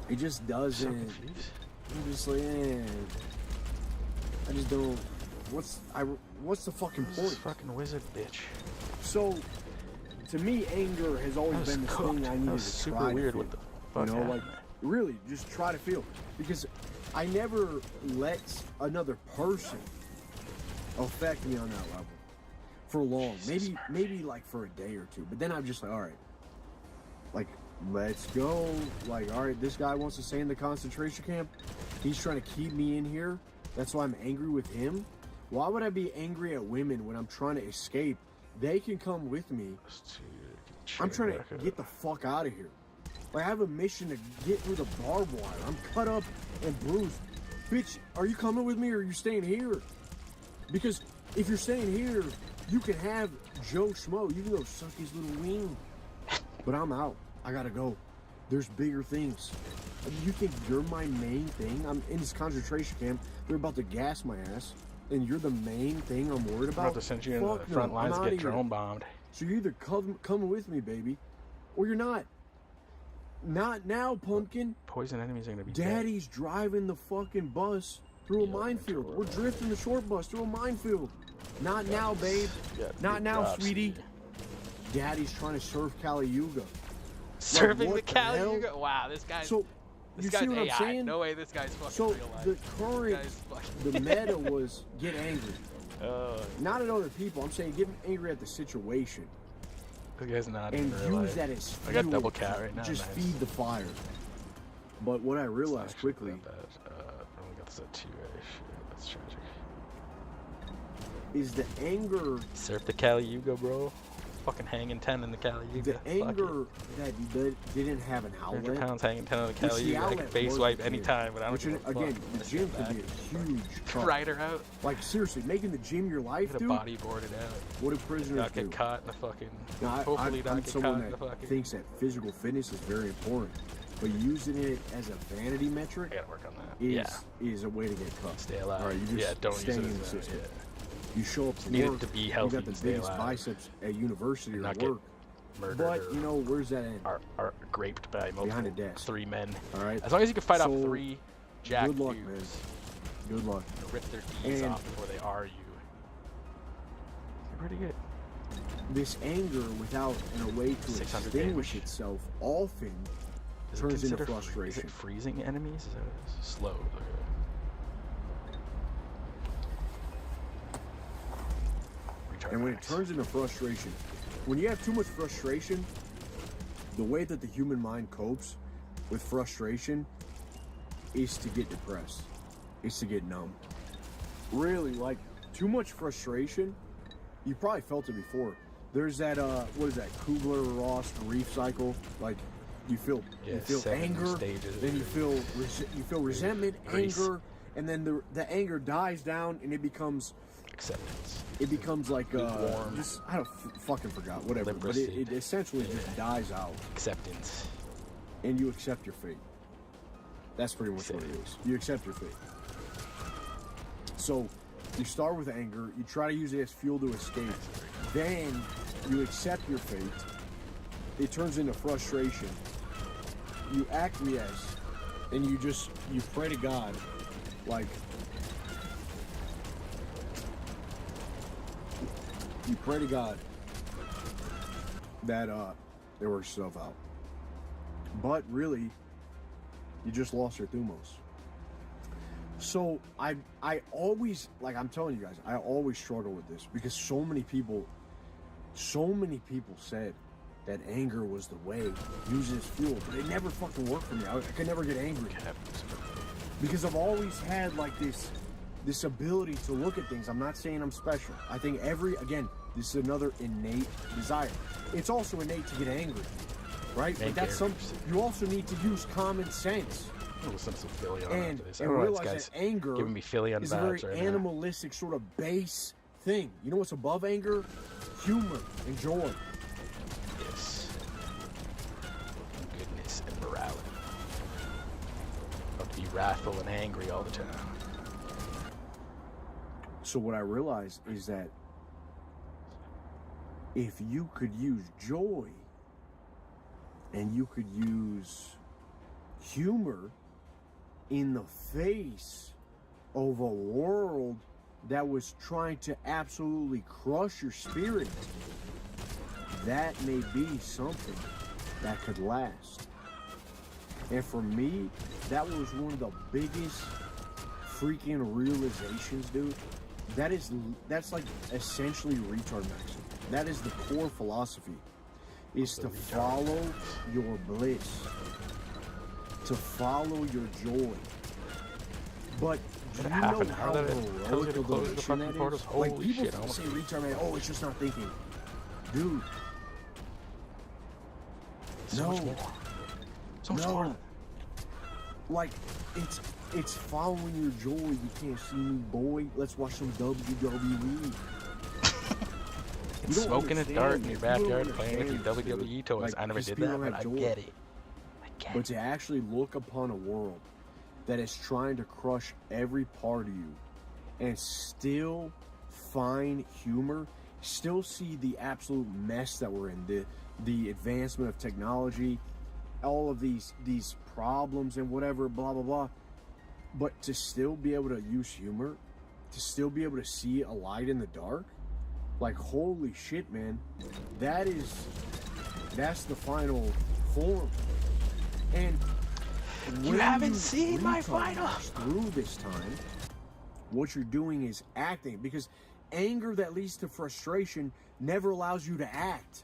It just doesn't. So confused. I'm just like, I just don't. What's the fucking point? This fucking wizard bitch. So, to me, anger has always been this thing I needed to super try weird. to feel. What the fuck You know, happened? like really, just try to feel, because I never let another person affect me on that level for long. Maybe like for a day or two. But then I'm just like, all right, like, let's go. Like, all right, this guy wants to stay in the concentration camp. He's trying to keep me in here. That's why I'm angry with him. Why would I be angry at women when I'm trying to escape? They can come with me. I'm trying to get the fuck out of here. Like, I have a mission to get through the barbed wire. I'm cut up and bruised. Bitch, are you coming with me or are you staying here? Because if you're staying here, you can have Joe Schmo. You can go suck his little wing. But I'm out. I gotta go. There's bigger things. You think you're my main thing? I'm in this concentration camp. They're about to gas my ass. And you're the main thing I'm worried about? I'm about to send you in the front lines to get drone bombed. So you're either coming with me, baby, or you're not. Not now, pumpkin. Poison enemies are gonna be Daddy's dead. driving the fucking bus through a minefield. We're drifting the short bus through a minefield. Not now, babe. Not now, sweetie. Daddy's trying to surf Kali Yuga. Surfing the Kali Yuga? Wow, this guy's... So, this guy's see what AI. I'm saying? No way this guy's fucking real life. So, the current, the meta was get angry. Not at other people. I'm saying get angry at the situation. This guy's not and in real use life. that as fuel. I got double cat right now. Just nice. feed the fire. But what I realized quickly... I only got this at 2. Shit, that's tragic. Is the anger... Surf the Kali Yuga, bro. Fucking hanging 10 in the Kali Yuga. The anger that didn't have an outlet. 100 pounds hanging 10 on the Kali Yuga. I can face wipe anytime, but I don't give a fuck. Again, the gym can be a huge cut. Ride her out. Like, seriously, making the gym your life, dude. Body boarded out. What do prisoners not do? Get caught in the fucking... Now, hopefully I'm not get someone caught in the that fucking... thinks that physical fitness is very important. But using it as a vanity metric... I gotta work on that. Is a way to get cut. Stay alive. All right, you just don't stay use it in the as system. that. You show up to Need work, it to be healthy. you got the biggest biceps at university or not work. Murdered but, you know, where's that end? Are raped by multiple 3 men. All right. As long as you can fight off 3 jack good luck, dudes. man. Good luck. Rip their D's off before they are you. You're pretty good. This anger, without a way to extinguish itself, often turns into frustration. Is it freezing enemies? Is that slow? And when it turns into frustration, when you have too much frustration, the way that the human mind copes with frustration is to get depressed, is to get numb. Really, like, too much frustration, you probably felt it before. There's that, what is that, Kubler-Ross grief cycle? Like, you feel anger, then you feel resentment, anger, and then the anger dies down and it becomes acceptance. It becomes like just I don't fucking forgot whatever, but it essentially just dies out. Acceptance. And you accept your fate. That's pretty much what it is. You accept your fate. So you start with anger, you try to use it as fuel to escape. Then you accept your fate. It turns into frustration. You acquiesce, and you pray to God, like, you pray to God that it works itself out. But really, you just lost your thumos. So I always, like I'm telling you guys, I always struggle with this because so many people said that anger was the way, use it as fuel, but it never fucking worked for me. I could never get angry because I've always had like this ability to look at things. I'm not saying I'm special. I think this is another innate desire. It's also innate to get angry, right? But that's something you also need to use common sense. And realize that anger giving me is a very animalistic sort of base thing. You know what's above anger? Humor and joy. Yes. Goodness and morality. Not to be wrathful and angry all the time. So what I realized is that if you could use joy and you could use humor in the face of a world that was trying to absolutely crush your spirit, that may be something that could last. And for me, that was one of the biggest freaking realizations, dude. That's like essentially retard maxim. That is the core philosophy, is to follow your bliss, to follow your joy. But do you know how heroic of a mission that is? Like, people say retard, man, oh, it's just not thinking. Dude, So much more. So much no. more. Like, it's following your joy. You can't see me, boy. Let's watch some WWE. It's smoking a dart in your backyard playing with your WWE toys. Like, I never did people that, don't but I have joy. get it. But to actually look upon a world that is trying to crush every part of you and still find humor, still see the absolute mess that we're in, the advancement of technology, all of these problems and whatever, blah, blah, blah. But to still be able to use humor, to still be able to see a light in the dark, like, holy shit, man. That's the final form. And you haven't seen my final through this time, what you're doing is acting, because anger that leads to frustration never allows you to act.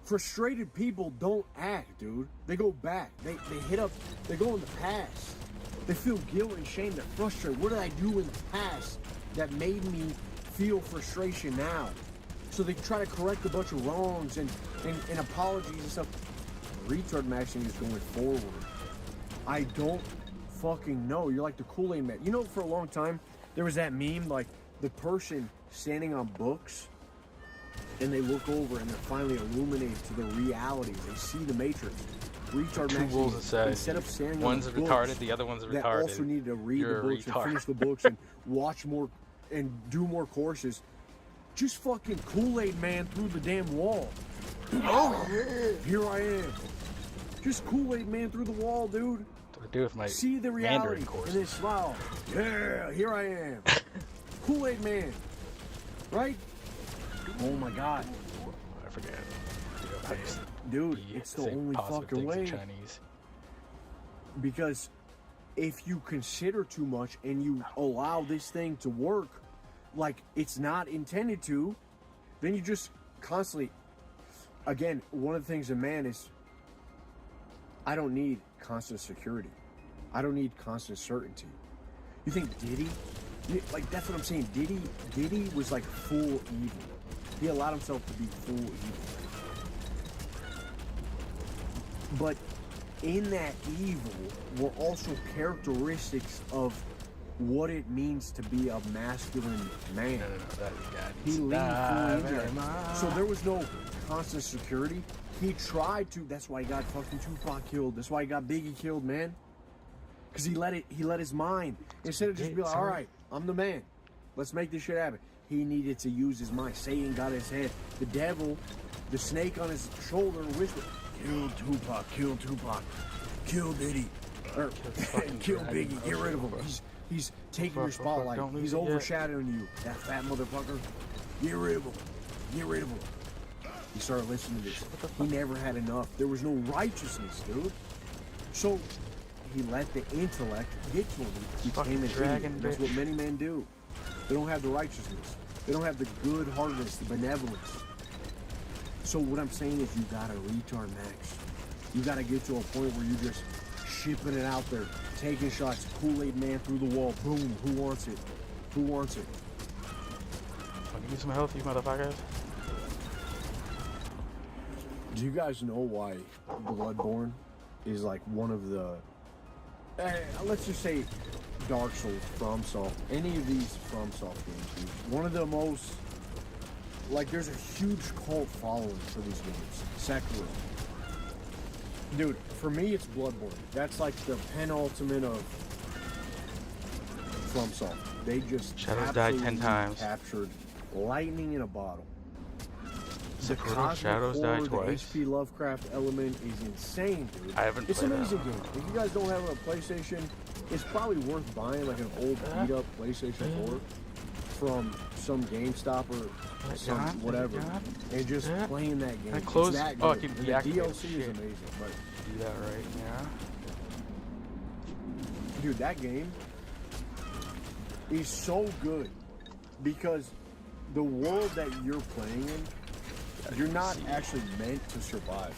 Frustrated people don't act, dude. They go back. They go in the past. They feel guilt and shame. They're frustrated. What did I do in the past that made me feel frustration now? So they try to correct a bunch of wrongs and apologies and stuff. Retard maxing is going forward. I don't fucking know. You're like the Kool-Aid man. You know, for a long time, there was that meme, like the person standing on books and they look over and they're finally illuminated to the reality. They see the Matrix. Retard Two maxing, rules it says. instead of standing One's on the retarded, books, the other one's retarded. that also need to read You're the books and retard. finish the books and watch more and do more courses. Just fucking Kool-Aid man through the damn wall. Oh, here I am. Just Kool-Aid man through the wall, dude. What do I do with my See the reality Mandarin course? and then smile. Yeah, here I am. Kool-Aid man. Right? Oh my God. I forget. Dude, it's the only fucking way. Chinese. Because if you consider too much and you allow this thing to work like it's not intended to, then you just constantly, again, one of the things in man is, I don't need constant security. I don't need constant certainty. You think Diddy, like, that's what I'm saying. Diddy was like full evil. He allowed himself to be full evil. But in that evil were also characteristics of what it means to be a masculine man. No, that guy He needs to leaned die fully into very that. much. So there was no constant security. He tried to. That's why he got fucking Tupac killed. That's why he got Biggie killed, man. Because he let his mind, instead of just be like, all right, I'm the man, let's make this shit happen. He needed to use his mind. Satan got his head. The devil, the snake on his shoulder, whispered, kill Tupac, kill Diddy, or kill Biggie, get rid of him. He's taking your spotlight. He's overshadowing you. That fat motherfucker. Get rid of him. Get rid of him. He started listening to this. He never had enough. There was no righteousness, dude. So he let the intellect get to him. He became an idiot. That's what many men do. They don't have the righteousness. They don't have the good-heartedness, the benevolence. So what I'm saying is you gotta retard max. You gotta get to a point where you're just shipping it out there, taking shots, Kool-Aid man through the wall, boom, who wants it? Who wants it? Give me some health, you motherfuckers. Do you guys know why Bloodborne is like one of the, let's just say Dark Souls, FromSoft, any of these FromSoft games, dude, one of the most, like, there's a huge cult following for these games. Sekiro. Dude, for me, it's Bloodborne. That's like the penultimate of FromSoft. They just Shadows died 10 times. Captured lightning in a bottle. The Sekiro, cosmic Shadows horror, died the twice. HP Lovecraft element is insane, dude. I haven't It's played an amazing that game. If you guys don't have a PlayStation, it's probably worth buying like an old beat-up PlayStation 4 from some GameStop or some whatever, and just playing that game. Close. It's that Oh, I good. can And the deactivate DLC shit. is amazing, but Do that right, yeah. dude, that game is so good because the world that you're playing in, you're not actually meant to survive.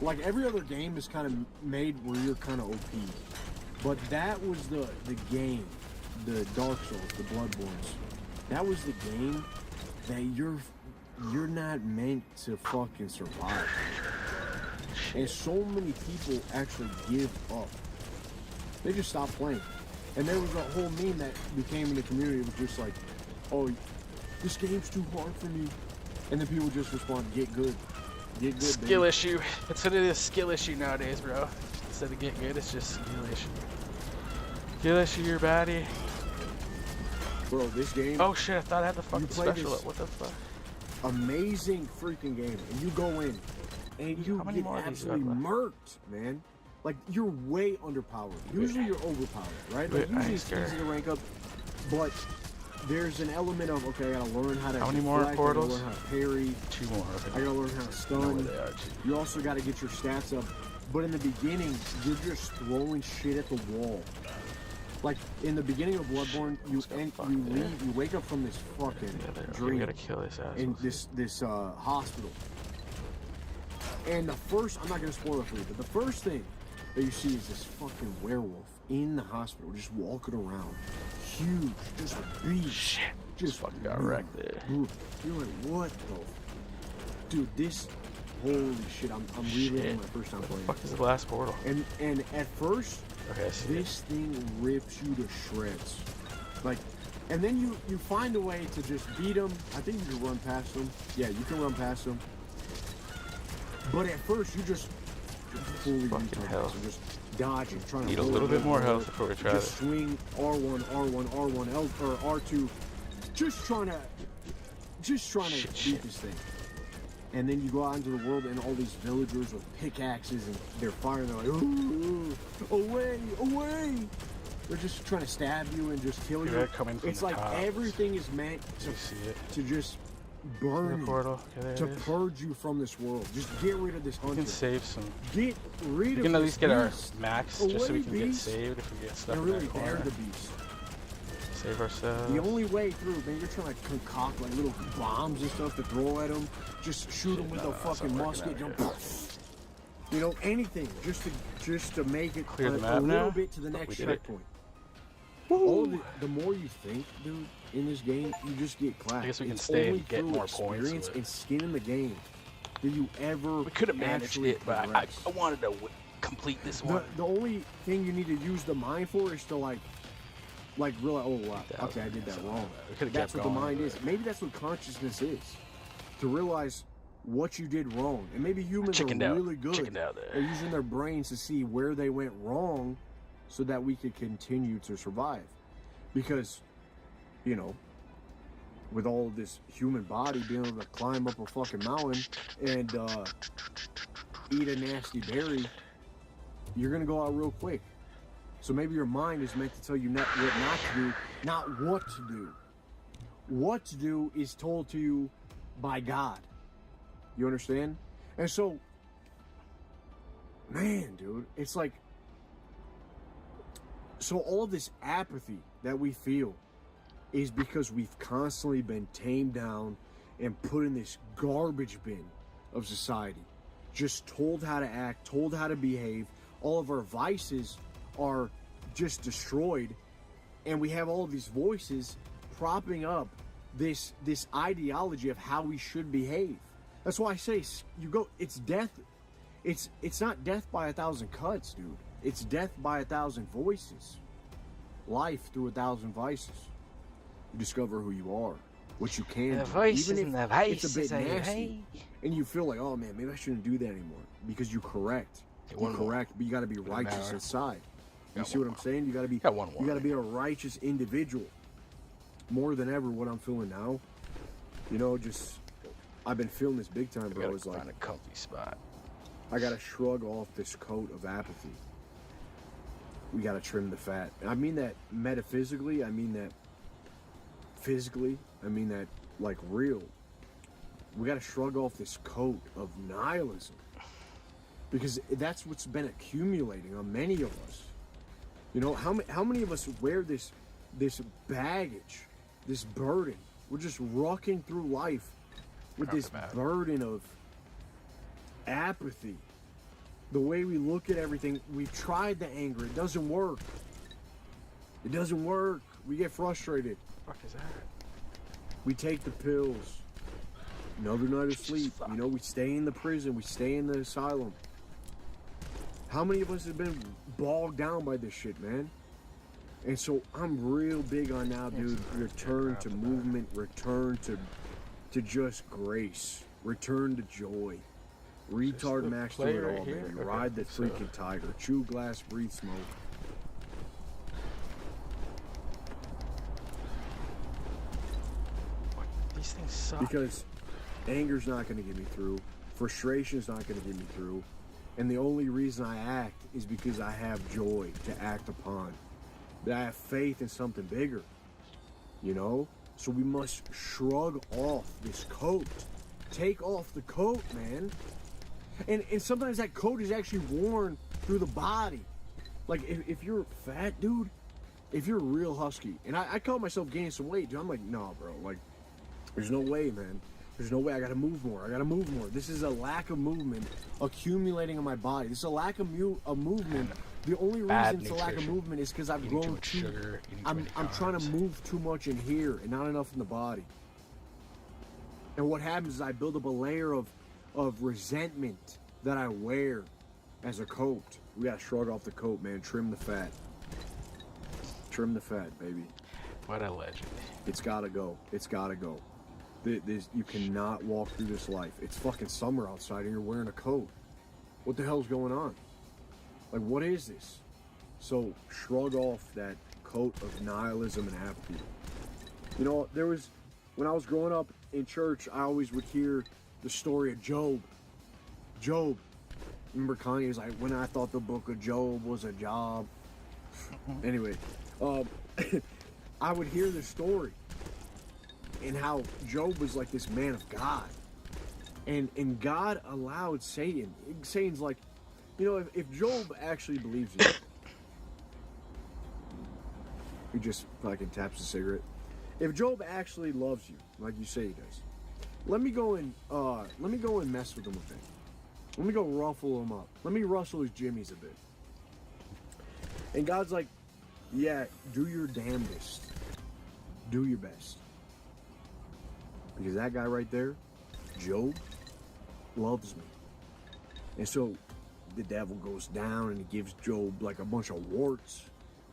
Like every other game is kind of made where you're kind of OP, but that was the game, the Dark Souls, the Bloodbornes. That was the game that you're not meant to fucking survive. And so many people actually give up. They just stop playing. And there was a whole meme that became in the community. It was just like, oh, this game's too hard for me. And then people just respond, get good. Get good, Skill baby. issue. That's what it is, skill issue nowadays, bro. Instead of get good, it's just skill issue. Skill issue your body. Bro, this game... Oh shit, I thought I had the fucking special up. What the fuck? Amazing freaking game. And you go in, and you get absolutely murked, man. Like, you're way underpowered. Usually you're overpowered, right? Like, usually it's easy to rank up, but there's an element of, okay, I gotta learn how to How many more portals? I gotta learn how to parry. 2 more. I gotta learn how to stun. You also gotta get your stats up. But in the beginning, you're just throwing shit at the wall. Like, in the beginning of Bloodborne, you wake up from this fucking dream. We gotta kill this ass. In this hospital. And the first, I'm not gonna spoil it for you, but the first thing that you see is this fucking werewolf in the hospital, just walking around. Huge, just a beast. Shit. Just fucking got wrecked there. You're like, what the? Dude, this, holy shit, I'm reliving my first time playing. What the fuck is the last portal? And at first, okay, this thing rips you to shreds. Like, and then you find a way to just beat them. I think you can run past them. Yeah, you can run past them. But at first, you just fully fucking hell. Just dodging, trying need to a little bit more health before we try just swing R1, R1, R1, L or R2, just trying to beat this thing. And then you go out into the world and all these villagers with pickaxes and they're firing. They're like, ooh, away, away! They're just trying to stab you and just kill you. It's like everything is meant to just burn you, to purge you from this world. Just get rid of this hunter. We can save some. Get rid of this. We can at least get our max away, just so we can get beast. saved if we get stuck And in really, that corner. they're the beast. Save ourselves. The only way through, man, you're trying to concoct like little bombs and stuff to throw at them. Just shoot them with a fucking musket. You know, anything just to make it clear the map a little now? bit to the next checkpoint. Woo. All of the more you think, dude, in this game, you just get clapped. I guess we can it's stay only and get through more points. experience and skin in the game that you ever. We could have managed it, but I wanted to complete this one. The only thing you need to use the mind for is to like realize, oh wow, okay, I did that wrong. That's what the mind is. Maybe that's what consciousness is. To realize what you did wrong. And maybe humans are really good at using their brains to see where they went wrong so that we could continue to survive. Because, you know, with all of this human body being able to climb up a fucking mountain and eat a nasty berry, you're gonna go out real quick. So maybe your mind is meant to tell you what not to do, not what to do. What to do is told to you by God. You understand? And so, man, dude, it's like, so all of this apathy that we feel is because we've constantly been tamed down and put in this garbage bin of society. Just told how to act, told how to behave. All of our vices are just destroyed, and we have all of these voices propping up this ideology of how we should behave. That's why I say it's death. It's not death by 1,000 cuts, dude. It's death by 1,000 voices. Life through 1,000 vices. You discover who you are, what you can do. Voices Even if it's a bit say, nasty, hey. and you feel like, oh man, maybe I shouldn't do that anymore, because you correct. You're correct, but you got to be righteous inside. You see what I'm saying? You got to be. You got to be a righteous individual. More than ever, what I'm feeling now, you know, just I've been feeling this big time, bro. It's like find a comfy spot. I gotta shrug off this coat of apathy. We gotta trim the fat. And I mean that metaphysically. I mean that physically. I mean that like real. We gotta shrug off this coat of nihilism, because that's what's been accumulating on many of us. You know, how many of us wear this baggage, this burden? We're just rocking through life with this burden of apathy. The way we look at everything, we've tried the anger, it doesn't work. It doesn't work. We get frustrated. What the fuck is that? We take the pills. Another night of Jesus sleep. fuck. You know, we stay in the prison. We stay in the asylum. How many of us have been bogged down by this shit, man? And so I'm real big on now, dude. Return to movement. Return to just grace. Return to joy. Retard Max do it all, baby. Ride the freaking tiger. Chew glass, breathe smoke. These things suck. Because anger's not going to get me through. Frustration's not going to get me through. And the only reason I act is because I have joy to act upon. That I have faith in something bigger. You know? So we must shrug off this coat. Take off the coat, man. And sometimes that coat is actually worn through the body. Like, if you're fat, dude, if you're real husky, and I call myself gaining some weight, dude, I'm like, no, bro, like, there's no way, man. There's no way. I gotta move more. This is a lack of movement accumulating in my body. This is a lack of movement. The only reason it's a lack of movement is because I've grown too sugar. I'm trying to move too much in here and not enough in the body. And what happens is I build up a layer of resentment that I wear as a coat. We gotta shrug off the coat, man. Trim the fat. Trim the fat, baby. What a legend. It's gotta go. It's gotta go. You cannot walk through this life. It's fucking summer outside and you're wearing a coat. What the hell's going on? Like, what is this? So, shrug off that coat of nihilism and apathy. You know, when I was growing up in church, I always would hear the story of Job. Job. Remember Kanye was like, when I thought the book of Job was a job. Anyway, I would hear this story. And how Job was like this man of God. And God allowed Satan. Satan's like, you know, if Job actually believes you, he just fucking taps a cigarette. If Job actually loves you, like you say he does, let me go and mess with him a bit. Let me go ruffle him up. Let me rustle his jimmies a bit. And God's like, yeah, do your damnedest. Do your best. Because that guy right there, Job, loves me. And so the devil goes down and he gives Job like a bunch of warts.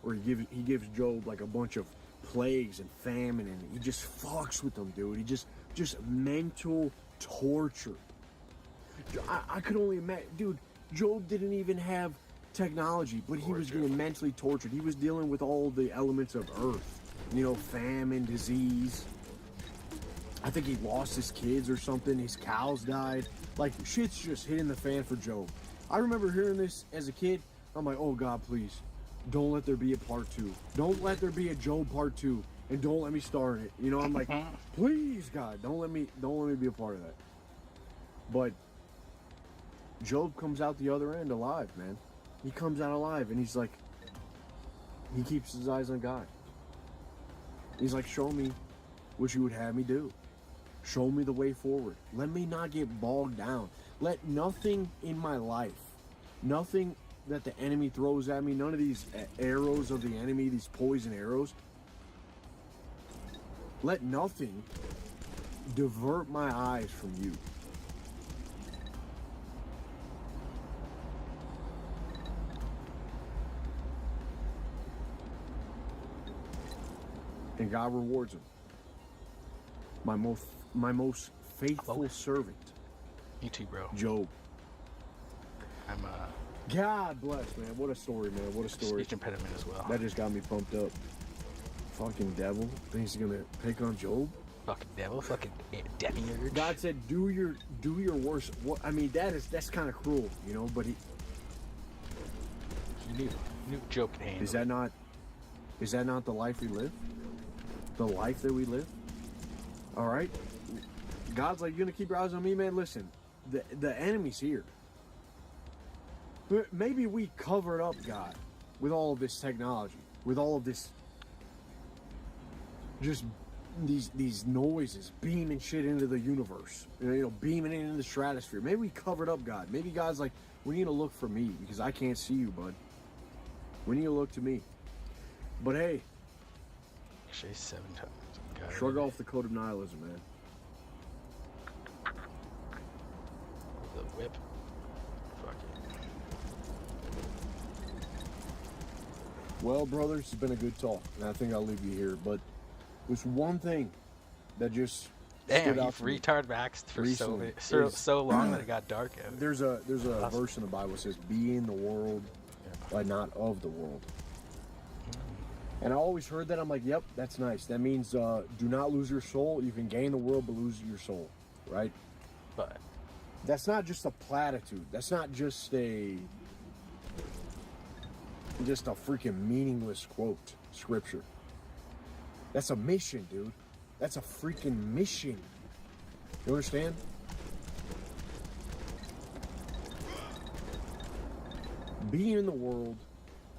Or he gives Job like a bunch of plagues and famine, and he just fucks with them, dude. He just mental torture. I could only imagine, dude, Job didn't even have technology, but he was getting mentally tortured. He was dealing with all the elements of earth. You know, famine, disease. I think he lost his kids or something. His cows died. Like, shit's just hitting the fan for Job. I remember hearing this as a kid. I'm like, oh God, please, don't let there be a part 2. Don't let there be a Job part 2, and don't let me star in it. You know, I'm like, please, God, don't let me be a part of that. But Job comes out the other end alive, man. He comes out alive, and he's like, he keeps his eyes on God. He's like, show me what you would have me do. Show me the way forward. Let me not get bogged down. Let nothing in my life, nothing that the enemy throws at me, none of these arrows of the enemy, these poison arrows, let nothing divert my eyes from you. And God rewards him. My most faithful servant. You too, bro. Job. I'm God bless, man. What a story, man. What a story. Speech impediment as well. That just got me pumped up. Fucking devil thinks he's gonna pick on Job. Fucking devil, fucking demiurge. God said, "Do your worst." What I mean, that's kind of cruel, you know. But he knew Job could handle. Is that not the life we live? The life that we live. All right. God's like, you gonna keep your eyes on me, man? Listen, the enemy's here. Maybe we covered up God with all of this technology, with all of this, just these noises beaming shit into the universe, you know, beaming into the stratosphere. Maybe we covered up God. Maybe God's like, we need to look for me because I can't see you, bud. We need to look to me. But hey, Actually, 7 times. shrug off the coat of nihilism, man. the whip. Fuck it. Well, brothers, it's been a good talk, and I think I'll leave you here. But there's one thing that just Damn, stood out you've to me retard maxed for recently so long that it got dark out. There's a verse in the Bible that says, "Be in the world, but not of the world." And I always heard that. I'm like, yep, that's nice. That means do not lose your soul. You can gain the world, but lose your soul, right? But that's not just a platitude. That's not just a freaking meaningless quote, scripture. That's a mission, dude. That's a freaking mission. You understand? Be in the world,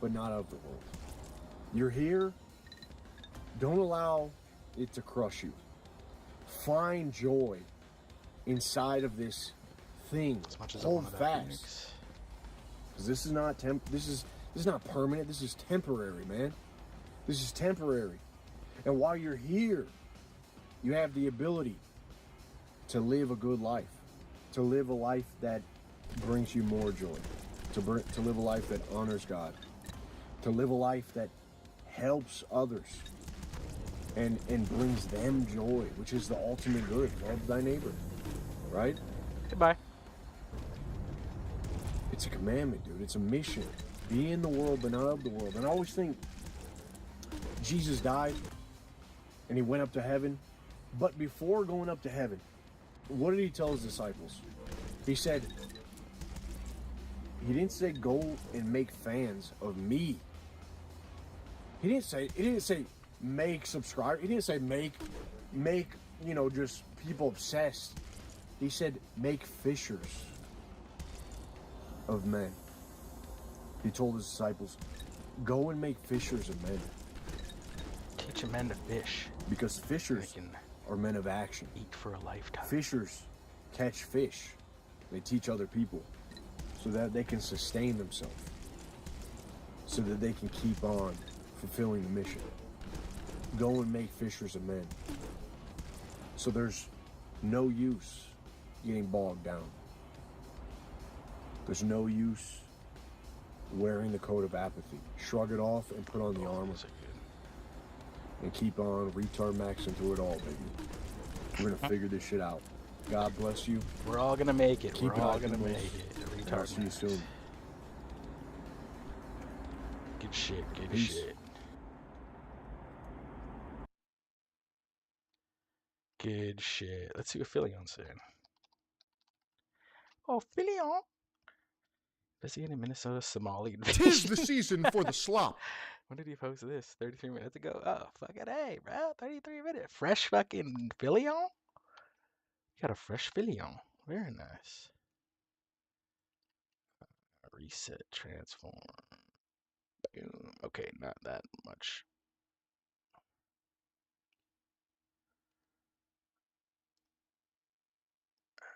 but not of the world. You're here. Don't allow it to crush you. Find joy inside of this thing. as much as Hold I wanted fast. Because this is not this is not permanent. This is temporary, man. This is temporary. And while you're here, you have the ability to live a good life, to live a life that brings you more joy, to live a life that honors God, to live a life that helps others and brings them joy, which is the ultimate good. Love thy neighbor, right? Goodbye. It's a commandment, dude. It's a mission. Be in the world, but not of the world. And I always think Jesus died and he went up to heaven. But before going up to heaven, what did he tell his disciples? He said, he didn't say go and make fans of me. He didn't say make subscribers. He didn't say make, just people obsessed. He said make fishers of men. He told his disciples, go and make fishers of men. Teach a man to fish. Because fishers are men of action. Eat for a lifetime. Fishers catch fish. They teach other people so that they can sustain themselves, so that they can keep on fulfilling the mission. Go and make fishers of men. So there's no use getting bogged down. There's no use wearing the coat of apathy. Shrug it off and put on the armor. And keep on retard maxing through it all, baby. We're gonna figure this shit out. God bless you. We're all gonna make it. Keep We're all gonna make it. Retard. I'll see you soon. Good shit. Good Peace. shit. Good shit. Let's see what Philion's saying. Oh, Philion. Is he in Minnesota Somali? Tis the season for the slop. When did he post this? 33 minutes ago? Oh, fucking A, bro. 33 minutes. Fresh fucking Philion? Got a fresh Philion. Very nice. Reset, transform. Boom. Okay, not that much.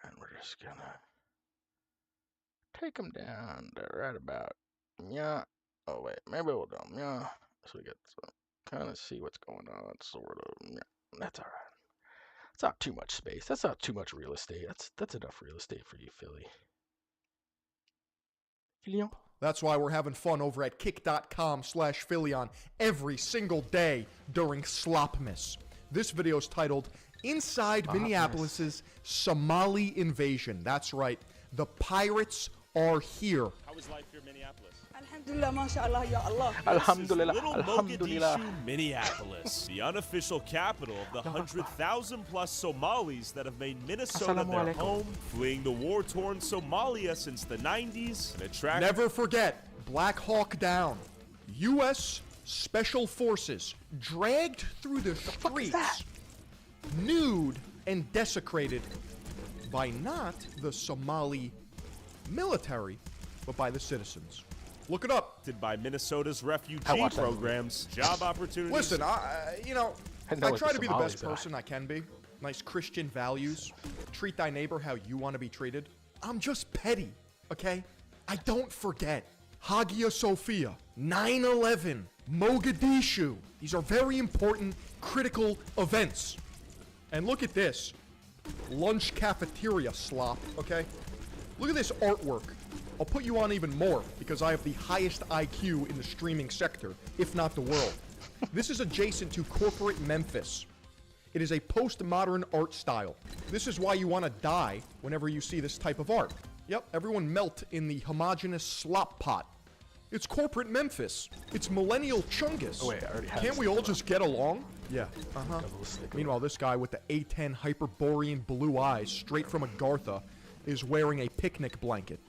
And we're just gonna take him down to right about, yeah. Oh, wait, maybe we'll do them, yeah. So we get to kind of see what's going on, sort of. Yeah, that's all right. It's not too much space. That's not too much real estate. That's enough real estate for you, Philly. Philion. That's why we're having fun over at kick.com/Philion every single day during Slopmas. This video is titled Inside Minneapolis's Somali Invasion. That's right. The pirates are here. How is life here in Minneapolis? Alhamdulillah, mashallah, ya Allah. Alhamdulillah, This is Little alhamdulillah. Mogadishu, Minneapolis, the unofficial capital of the 100,000 plus Somalis that have made Minnesota Assalamu their alaikum. home, fleeing the war-torn Somalia since the 90s, and attracting Never forget, Black Hawk down. U.S. Special Forces dragged through the streets, nude and desecrated by not the Somali military, but by the citizens. Look it up. by Minnesota's I refugee watched that movie. programs, job opportunities. Listen, I I know what try the to be the best Somalis are. person I can be. Nice Christian values. Treat thy neighbor how you want to be treated. I'm just petty, okay? I don't forget. Hagia Sophia, 9/11, Mogadishu. These are very important, critical events. And look at this. Lunch cafeteria slop, okay? Look at this artwork. I'll put you on even more because I have the highest IQ in the streaming sector, if not the world. This is adjacent to corporate Memphis. It is a postmodern art style. This is why you want to die whenever you see this type of art. Yep, everyone melt in the homogeneous slop pot. It's corporate Memphis. It's millennial Chungus. Oh, wait, I already have Can't we all just get along? Yeah, uh-huh. Sticker. Meanwhile, this guy with the A10 Hyperborean blue eyes, straight from Agartha, is wearing a picnic blanket.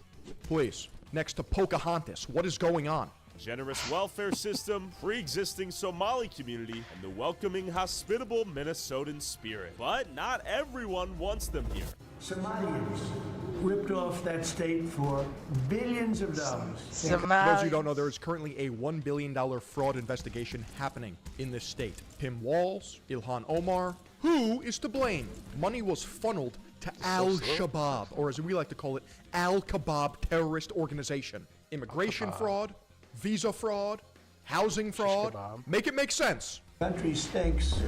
Please, next to Pocahontas, what is going on? Generous welfare system, pre-existing Somali community, and the welcoming, hospitable Minnesotan spirit. But not everyone wants them here. Somalians ripped off that state for billions of dollars. For those who don't know, there is currently a $1 billion fraud investigation happening in this state. Tim Walz, Ilhan Omar, who is to blame? Money was funneled to Al-Shabaab, or as we like to call it, Al-Kebab terrorist organization. Immigration fraud, visa fraud, housing fraud. Make it make sense. Country stinks.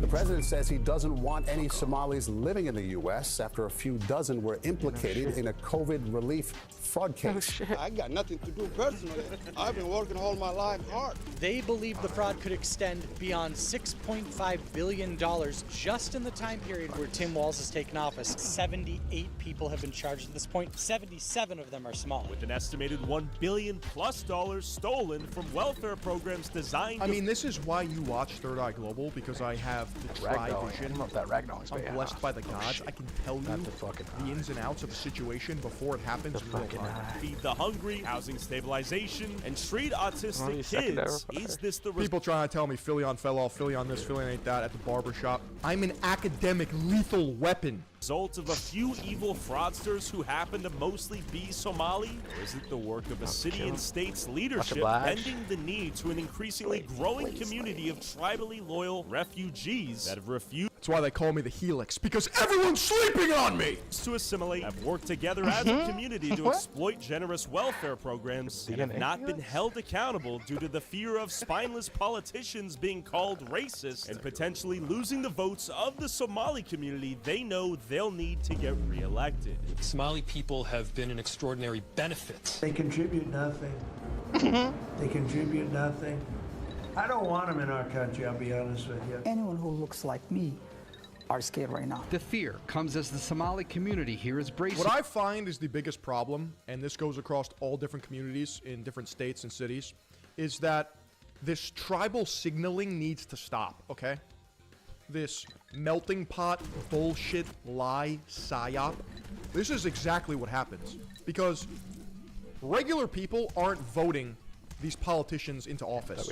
The president says he doesn't want any Somalis living in the U.S. after a few dozen were implicated in a COVID relief fraud case. I got nothing to do personally. I've been working all my life hard. They believe the fraud could extend beyond $6.5 billion just in the time period where Tim Walz has taken office. 78 people have been charged at this point. 77 of them are Somali. With an estimated $1 billion+ stolen from welfare programs designed I mean, this is why you watch Third Eye Global, because I have the tri-vision. I'm blessed by the gods. I can tell you the ins and outs of a situation before it happens in real time. Feed the hungry, housing stabilization, and treat autistic kids. Is this the People trying to tell me Philly fell off, Philly this, Philly ain't that at the barbershop. I'm an academic lethal weapon. result of a few evil fraudsters who happen to mostly be Somali? Or is it the work of a city and state's leadership bending the knee to an increasingly growing community of tribally loyal refugees that have refused That's why they call me the Helix, because everyone's sleeping on me! to assimilate, have worked together as a community to exploit generous welfare programs, and have not been held accountable due to the fear of spineless politicians being called racist and potentially losing the votes of the Somali community they know they'll need to get reelected. Somali people have been an extraordinary benefit. They contribute nothing. They contribute nothing. I don't want them in our country, I'll be honest with you. Anyone who looks like me are scared right now. The fear comes as the Somali community here is bracing. What I find is the biggest problem, and this goes across all different communities in different states and cities, is that this tribal signaling needs to stop, okay? This melting pot bullshit lie psyop. This is exactly what happens. Because regular people aren't voting these politicians into office.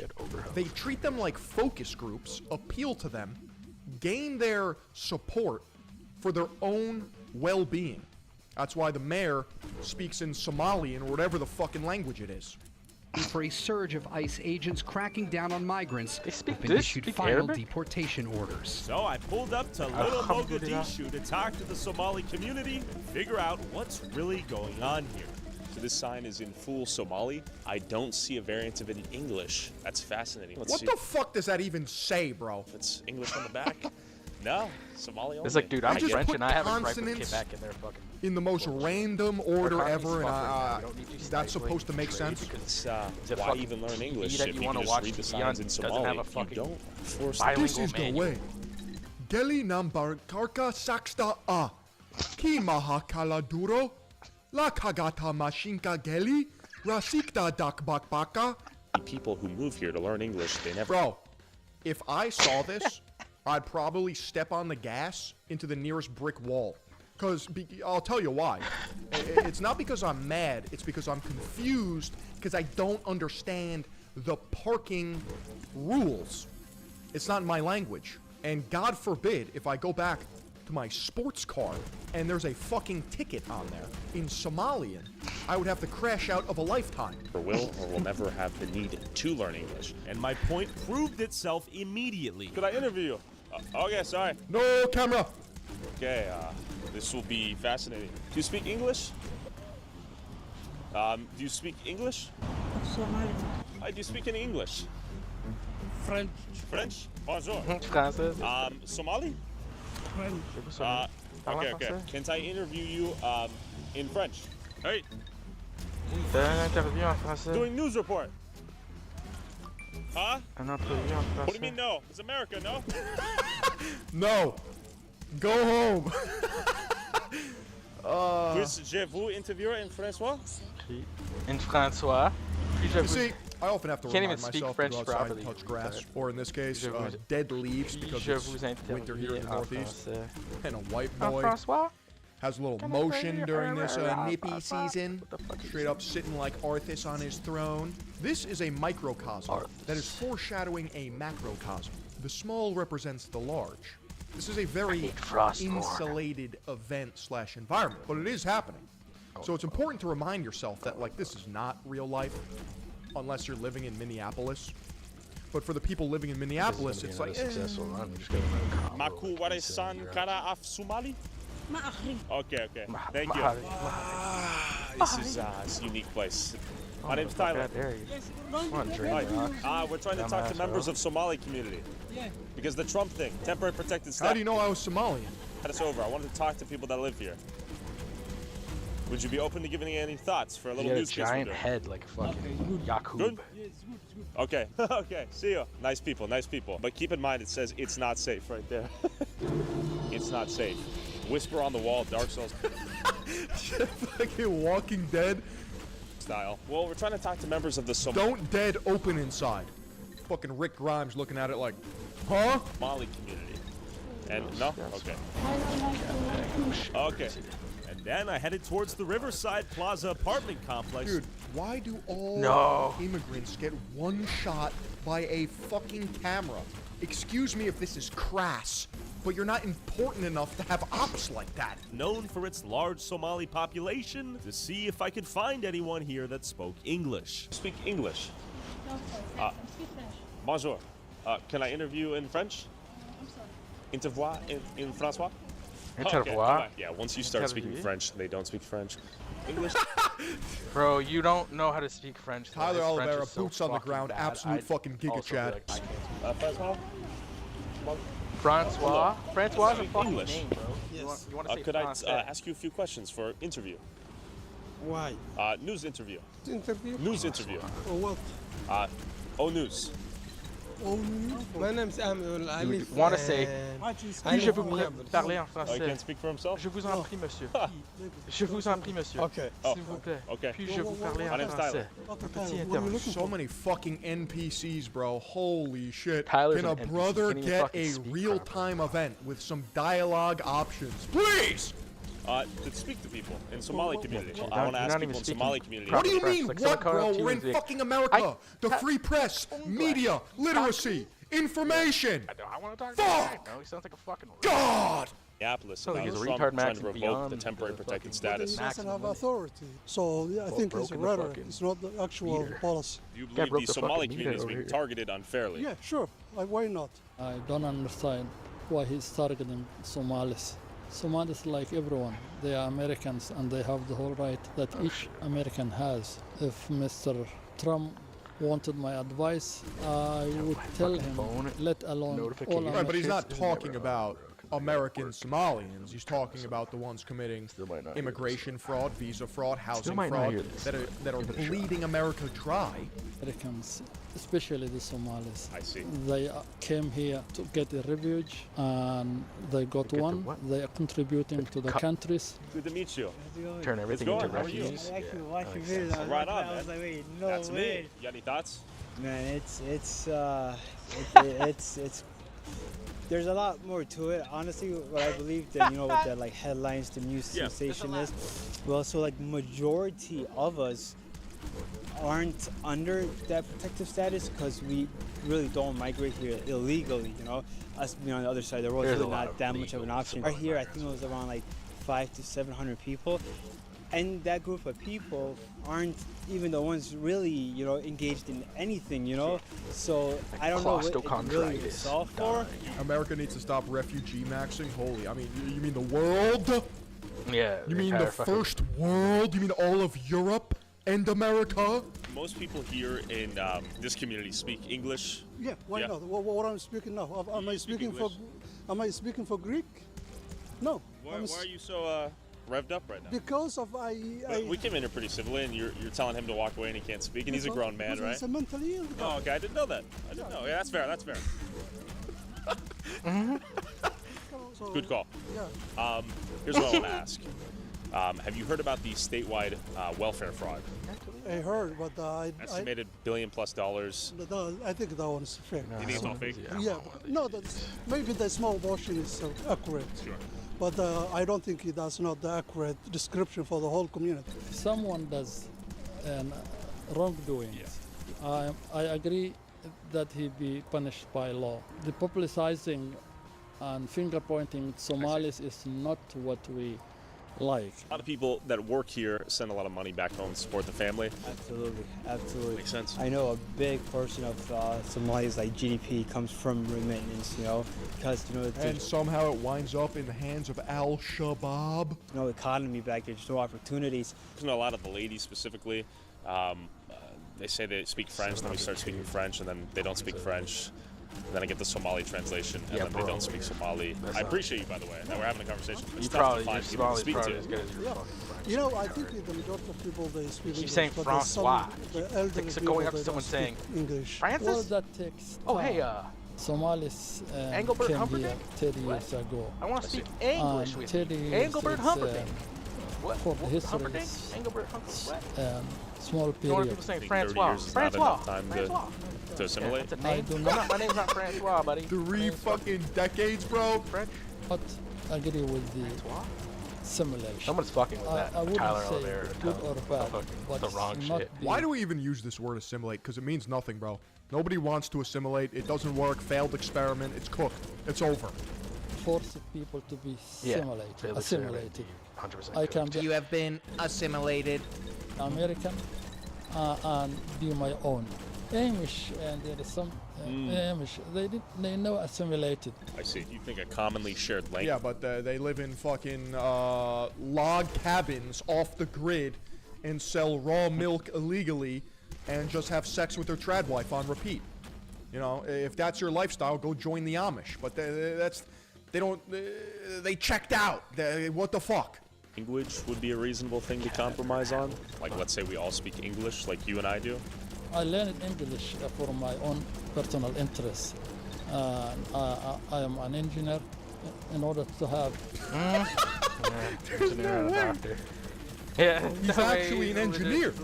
They treat them like focus groups, appeal to them, gain their support for their own well-being. That's why the mayor speaks in Somalian or whatever the fucking language it is. For a surge of ICE agents cracking down on migrants who've been this? issued Speak final Arabic? deportation orders. So I pulled up to Little Mogadishu to talk to the Somali community and figure out what's really going on here. So this sign is in full Somali. I don't see a variant of it in English. That's fascinating. Let's What see. the fuck does that even say, bro? It's English on the back. No, Somali only. It's like, dude, I'm just French put and I have a gripe with consonants Quebec in their fucking... in the most random order Our ever, and economy's fucked right now. We don't need to that's stifle supposed to make trade sense. It's, a why fucking even learn English that if you you wanna can just watch read the TV signs in doesn't Somali? have a fucking You don't force bilingual This is the manual. way. Geli nambar karka saksta a. Ki maha kaladuro. La kagata mashinka geli. Rasikta dak bakbaka. People who move here to learn English, they never... Bro, if I saw this, I'd probably step on the gas into the nearest brick wall. Because, I'll tell you why. It's not because I'm mad, it's because I'm confused, because I don't understand the parking rules. It's not my language. And God forbid, if I go back to my sports car and there's a fucking ticket on there in Somalian, I would have to crash out of a lifetime. will never have the need to learn English. And my point proved itself immediately. Could I interview you? Okay, sorry. No camera! Okay, this will be fascinating. Do you speak English? Do you speak English? Somali. Do you speak any English? French. French? Bonjour. Français. Somali? French. Okay. Can I interview you in French. Hey. Un interview en français. Doing news report. Huh? Un entrevue en français. What do you mean no? It's America, no? No. Go home. Je vous interviewer in François? In François. You see, I often have to Can't remind even speak myself French to go outside and properly. touch grass, or in this case, dead leaves because Je it's vous winter here in the interview en Northeast. français. And a white En boy François? has a little Can I say motion your during this nippy François? season, What the fuck is straight up sitting like Arthas on his throne. This is a microcosm that is foreshadowing a macrocosm. The small represents the large. This is a very insulated event/environment, but it is happening. So it's important to remind yourself that, like, this is not real life, unless you're living in Minneapolis. But for the people living in Minneapolis, it's like, successful run. We're just gonna Maku Waresan Kara af Somali? Okay. Thank you. This is a unique place. My name's Tyler. Come on, Drake. We're trying to talk to members of Somali community. Yeah. Because the Trump thing, temporary protected status. how do you know I was Somalian? Had us over. I wanted to talk to people that live here. Would you be open to giving any thoughts for a You little got a news piece we're giant doing? head like fucking Yakub. Good? Okay. Okay. See you. Nice people. But keep in mind, it says it's not safe right there. It's not safe. Whisper on the wall, Dark Souls Fucking Walking Dead. style. Well, we're trying to talk to members of the Somali Don't dead open inside. Fucking Rick Grimes looking at it like, huh? community. And no? Okay. Okay. And then I headed towards the Riverside Plaza apartment complex. Dude, why do all No. immigrants get one shot by a fucking camera? Excuse me if this is crass, but you're not important enough to have ops like that. Known for its large Somali population, to see if I could find anyone here that spoke English. Speak English. Bonjour. Can I interview in French? Interview in François? Interview? Okay. Yeah, once you start speaking Interview? French, they don't speak French. English? Bro, you don't know how to speak French. though. Tyler His French Oliveira, is so boots on the fucking ground, bad. absolute I'd fucking Giga also be Chad. like, I can't speak. François? Francois? Francois is a Speak fucking English. name, bro. You want to say Could I français. ask you a few questions for interview? Why? News interview. Interview? News interview. Or what? News. Oh, my name's Amul. I You live want to say, I puis-je live vous in parler en Oh, he français? can't speak for himself? Je vous en prie, monsieur. Je vous en prie, monsieur. Okay. S'il vous plaît. Okay. Puis-je vous parler My en name's français? Tyler. Petit What are you interview. looking So for? many fucking NPCs, bro. Holy shit. Tyler's Can a an NPC. brother Can't even get fucking a speak real-time event with some dialogue options? Please! To speak to people in Somali community. You're I want to not ask even people in speaking Somali community. What do you French, mean, like someone what, coming bro? up to you We're and in say, fucking America. The I- free press, media, literacy, information. I want to talk Fuck! No, he sounds like a fucking. God! Minneapolis Sounds like about he's a Trump retard trying Max to and revoke beyond the temporary the protected fucking- status. He doesn't have Maximum. authority. So yeah, I think it's broken the rhetoric. fucking It's not the actual meter. policy. Do you Guy believe broke the the Somali fucking community is meter being over here. targeted unfairly? Yeah, sure. Why not? I don't understand why he's targeting Somalis. Somalis, like everyone, they are Americans and they have the whole right that each American has. If Mr. Trump wanted my advice, I would tell him, let alone all Right, but he's not Americans. talking about American Somalians. He's talking about the ones committing immigration fraud, visa fraud, housing might not fraud hear this. that are bleeding America dry. Americans, especially the Somalis. I see. They came here to get a refuge and they got get one. what? They are contributing to the countries. Good to meet you. Turn everything going? into How are you? refugees. I actually Yeah, watched that your makes videos. sense. Right on, I was man. like, wait, no That's way. me. You got any thoughts? Man, it's there's a lot more to it. Honestly, what I believe that what the like headlines, the news Yeah. sensation is. Well, so like majority of us aren't under that protective status because we really don't migrate here illegally. Us being on the other side of the road is There's a really lot not of that much of an legal option. Right here, I think it was around like 500 to 700 people. And that group of people aren't even the ones really, engaged in anything, So I don't know what it really was solved for. America needs to stop refugee maxing. Holy, I mean, you mean the world? Yeah. You mean the first world? You mean all of Europe and America? Most people here in this community speak English. Yeah, why Yeah. not? What I'm speaking now? Am I speak speaking for? English? Am I speaking for Greek? No. Why are you so revved up right now. Because of We came in here pretty civilly, and you're telling him to walk away and he can't speak, and he's a grown man, right? He's a mentally ill guy. Oh, okay, I didn't know that. I didn't know. Yeah, that's fair. That's fair. Good call. Yeah. Here's what I want to ask. Have you heard about the statewide welfare fraud? I heard, but Estimated $1 billion+. No, I think that one's fair. You think it's all fake? Yeah. No, maybe the small portion is accurate. Sure. But I don't think that's not the accurate description for the whole community. If someone does wrongdoing, I agree that he be punished by law. The publicizing and finger pointing Somalis is not what we like. A lot of people that work here send a lot of money back home to support the family. Absolutely. Makes sense. I know a big portion of Somalia's GDP comes from remittance, because and somehow it winds up in the hands of Al-Shabaab. Economy back there, just no opportunities. A lot of the ladies specifically, they say they speak French, then we start speaking French, and then they don't speak French. And then I get the Somali translation, and then they don't speak Somali. I appreciate you, by the way, that we're having a conversation. It's tough to find people to speak to. I think the majority of people, they speak She's English. saying but Francois. the elderly So people, going up they to someone don't speak saying, English. Francis? Well, that takes Oh, hey, Somalis Engelbert came here Humperdinck? 30 years ago. I want to speak English with you. 30 years Engelbert it's, Humperdinck. For the history, Humperdinck? it's, Engelbert Humperdinck? What? small You know what period. people saying? 30 Francois. years is Francois. not enough time Francois. to assimilate. That's a name. I do I'm not- not, my name's not Francois, buddy. 3 fucking decades, bro. French. But I agree with the simulation. Someone's fucking with that. I wouldn't Tyler say O'Leary. good or bad, but the wrong it's not shit. be- Why do we even use this word assimilate? Because it means nothing, bro. Nobody wants to assimilate. It doesn't work. Failed experiment. It's cooked. It's over. force people to be assimilated. 100% I can be You have been assimilated. American and be my own. Amish, and there is some Amish. They know assimilated. I see. You think a commonly shared language? Yeah, but they live in fucking log cabins off the grid and sell raw milk illegally and just have sex with their trad wife on repeat. If that's your lifestyle, go join the Amish. But they checked out. What the fuck? Language would be a reasonable thing to compromise on. Like, let's say we all speak English, like you and I do. I learned English for my own personal interests. I am an engineer in order to have. Engineer and a doctor. Yeah, He's actually an engineer.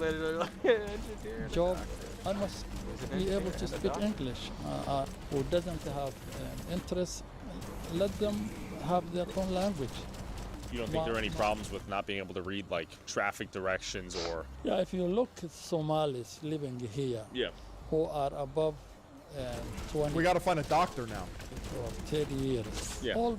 Job. I must be able to speak English. Who doesn't have interest, let them have their own language. You don't think there are any problems with not being able to read, like, traffic directions or... Yeah, if you look at Somalis living here, who are above 20... We got to find a doctor now. ...or 30 years. Yeah. All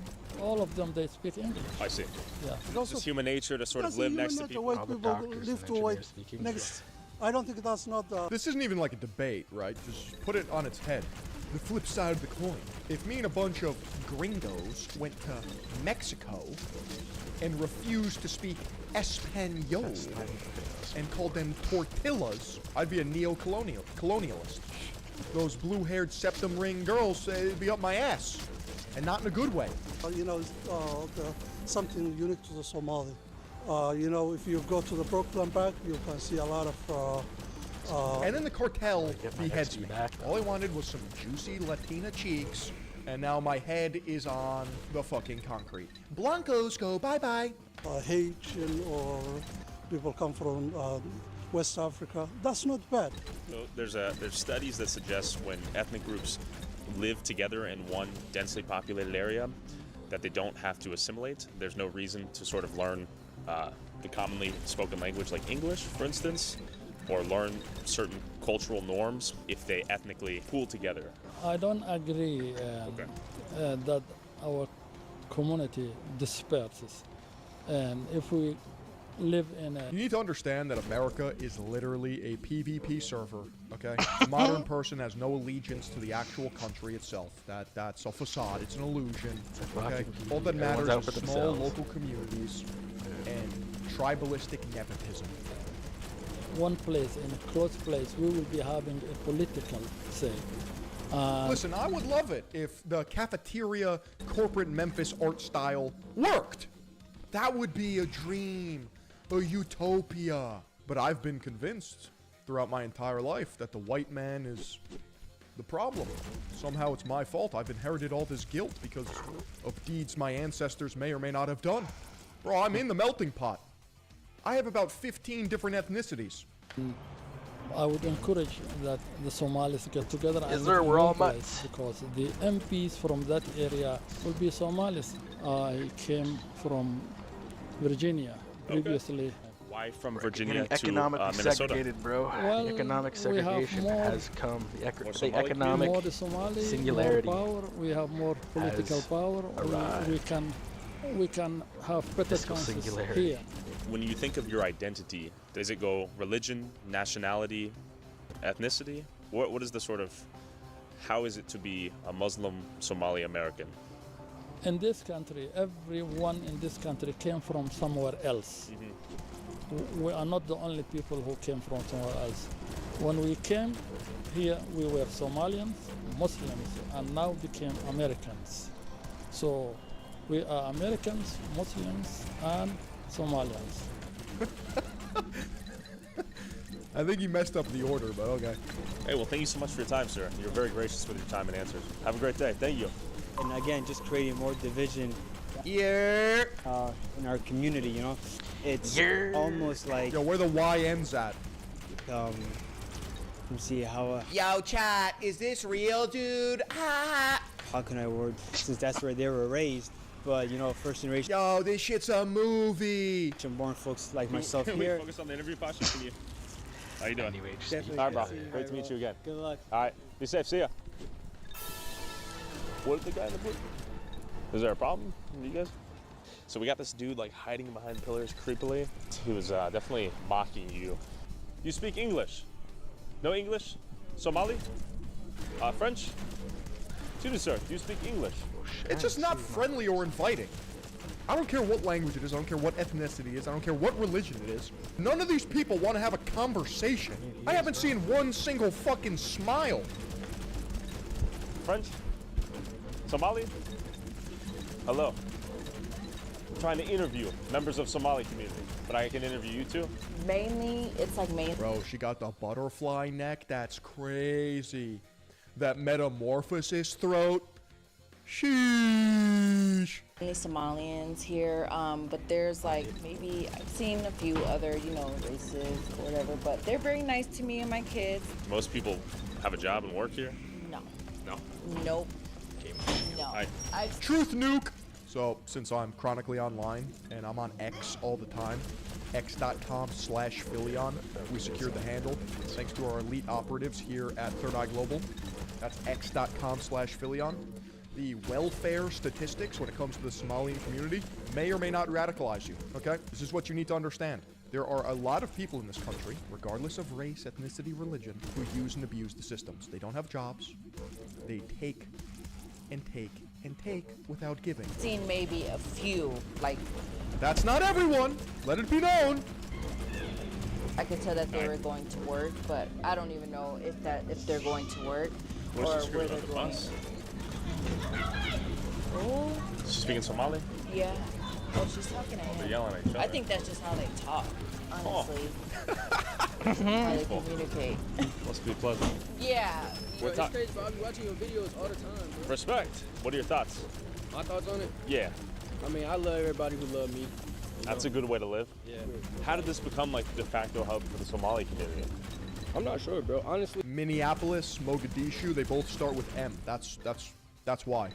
of them, they speak English. I see. Yeah. It's just human nature to sort of live next to people. White people live to white next. I don't think that's not the... This isn't even like a debate, right? Just put it on its head. The flip side of the coin. If me and a bunch of gringos went to Mexico and refused to speak Espanol and called them tortillas, I'd be a colonialist. Those blue-haired septum ring girls, they'd be up my ass. And not in a good way. Something unique to the Somali. If you go to the Brooklyn back, you can see a lot of... and then the cartel beheads me. All I wanted was some juicy Latina cheeks, and now my head is on the fucking concrete. Blancos go bye-bye. Haitian or people come from West Africa, that's not bad. So there's studies that suggest when ethnic groups live together in one densely populated area, that they don't have to assimilate. There's no reason to sort of learn the commonly spoken language like English, for instance, or learn certain cultural norms if they ethnically pool together. I don't agree that our community disperses. And if we live in a... You need to understand that America is literally a PvP server, okay? The modern person has no allegiance to the actual country itself. That's a facade. It's an illusion, okay? All that matters is small local communities and tribalistic nepotism. One place, in a close place, we will be having a political say. Listen, I would love it if the cafeteria corporate Memphis art style worked. That would be a dream, a utopia. But I've been convinced throughout my entire life that the white man is the problem. Somehow it's my fault. I've inherited all this guilt because of deeds my ancestors may or may not have done. Bro, I'm in the melting pot. I have about 15 different ethnicities. I would encourage that the Somalis get together and we're all mutts. because the MPs from that area will be Somalis. I came from Virginia previously. Why from Virginia to economically Minnesota? segregated, bro. Well, the economic we have segregation more- has come. The Somali economic More the Somali, singularity more power. We have more political has power. arrived. We can have better Fiscal chances singularity. here. When you think of your identity, does it go religion, nationality, ethnicity? What is the sort of, how is it to be a Muslim Somali American? In this country, everyone in this country came from somewhere else. We are not the only people who came from somewhere else. When we came here, we were Somalians, Muslims, and now became Americans. So we are Americans, Muslims, and Somalians. I think you messed up the order, but okay. Hey, well, thank you so much for your time, sir. You're very gracious with your time and answers. Have a great day. Thank you. And again, just creating more division Yeah. in our community, you know? It's Yeah. almost like, Yo, where the Y ends at? let me see how Yo, chat, is this real, dude? Ha how can I word, since that's where they were raised, but you know, first generation Yo, this shit's a movie. born folks like myself Can we here. focus on the interview, Pasha? Can you? How you doing? Definitely All right, bro. good to see you. Great to meet you again. Good luck. All right. Be safe. See ya. What did the guy in the book? Is there a problem? You guys? So we got this dude like hiding behind pillars creepily. He was definitely mocking you. You speak English? No English? Somali? French? Excuse me, sir. Do you speak English? It's just not friendly or inviting. I don't care what language it is, I don't care what ethnicity it is, I don't care what religion it is. None of these people want to have a conversation. I haven't seen one single fucking smile. French? Somali? Hello. I'm trying to interview members of Somali community, but I can interview you too? Mainly, it's like mainly. Bro, she got the butterfly neck, that's crazy. That metamorphosis throat. Sheesh. Mainly Somalians here, but there's like maybe I've seen a few other, you know, races or whatever, but they're very nice to me and my kids. Most people have a job and work here? No. No? Nope. No. I've Truth nuke! So, since I'm chronically online and I'm on X all the time, x.com/Philion, we secured the handle thanks to our elite operatives here at Third Eye Global. That's x.com/Philion. The welfare statistics when it comes to the Somalian community may or may not radicalize you, okay? This is what you need to understand. There are a lot of people in this country, regardless of race, ethnicity, religion, who use and abuse the systems. They don't have jobs. They take and take and take without giving. seen maybe a few, like That's not everyone. Let it be known. I could tell that they were going to work, but I don't even know if they're going to work What or is she where screaming they're about the going. bus? Oh, Speaking Somali? yeah. Oh, she's talking to They're him. yelling at each other. I think that's just how they talk, honestly. How they communicate. Must be pleasant. Yeah. What ti- crazy, bro. I be watching your videos all the time, bro. Respect. What are your thoughts? My thoughts on it? Yeah, I mean, I love everybody who love me. that's a good way to live. Yeah. How did this become like the de facto hub for the Somali community? I'm not sure, bro. Honestly. Minneapolis, Mogadishu, they both start with M. That's why.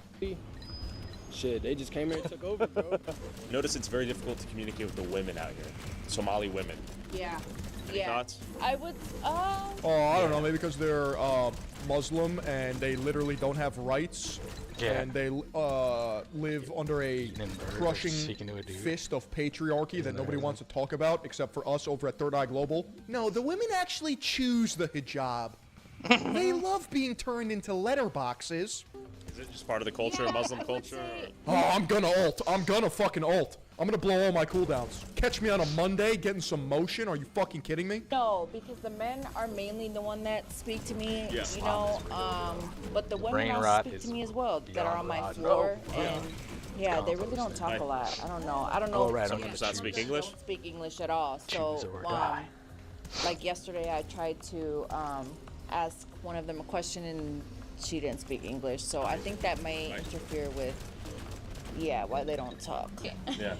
Shit, they just came here and took over, bro. Notice it's very difficult to communicate with the women out here. Somali women. Yeah. Any Yeah. thoughts? I would. Oh, I don't know, maybe because they're Muslim and they literally don't have rights. Yeah. And they live under a crushing seeking to a dude. fist of patriarchy that nobody wants to talk about except for us over at Third Eye Global. No, the women actually choose the hijab. They love being turned into letterboxes. Is it just part of the culture, Muslim culture? Oh, I'm gonna ult. I'm gonna fucking ult. I'm gonna blow all my cooldowns. Catch me on a Monday getting some motion. Are you fucking kidding me? No, because the men are mainly the one that speak to me, Yeah. you know, but the women Brain also rot speak is to me as well that are beyond on my rot. floor, Oh, yeah. and Yeah, they really don't talk a lot. I don't know. Oh, right. Some of them does not speak English? Don't speak English at all. So, like yesterday, I tried to ask one of them a question, and she didn't speak English. So I think that may interfere with, why they don't talk. Yeah.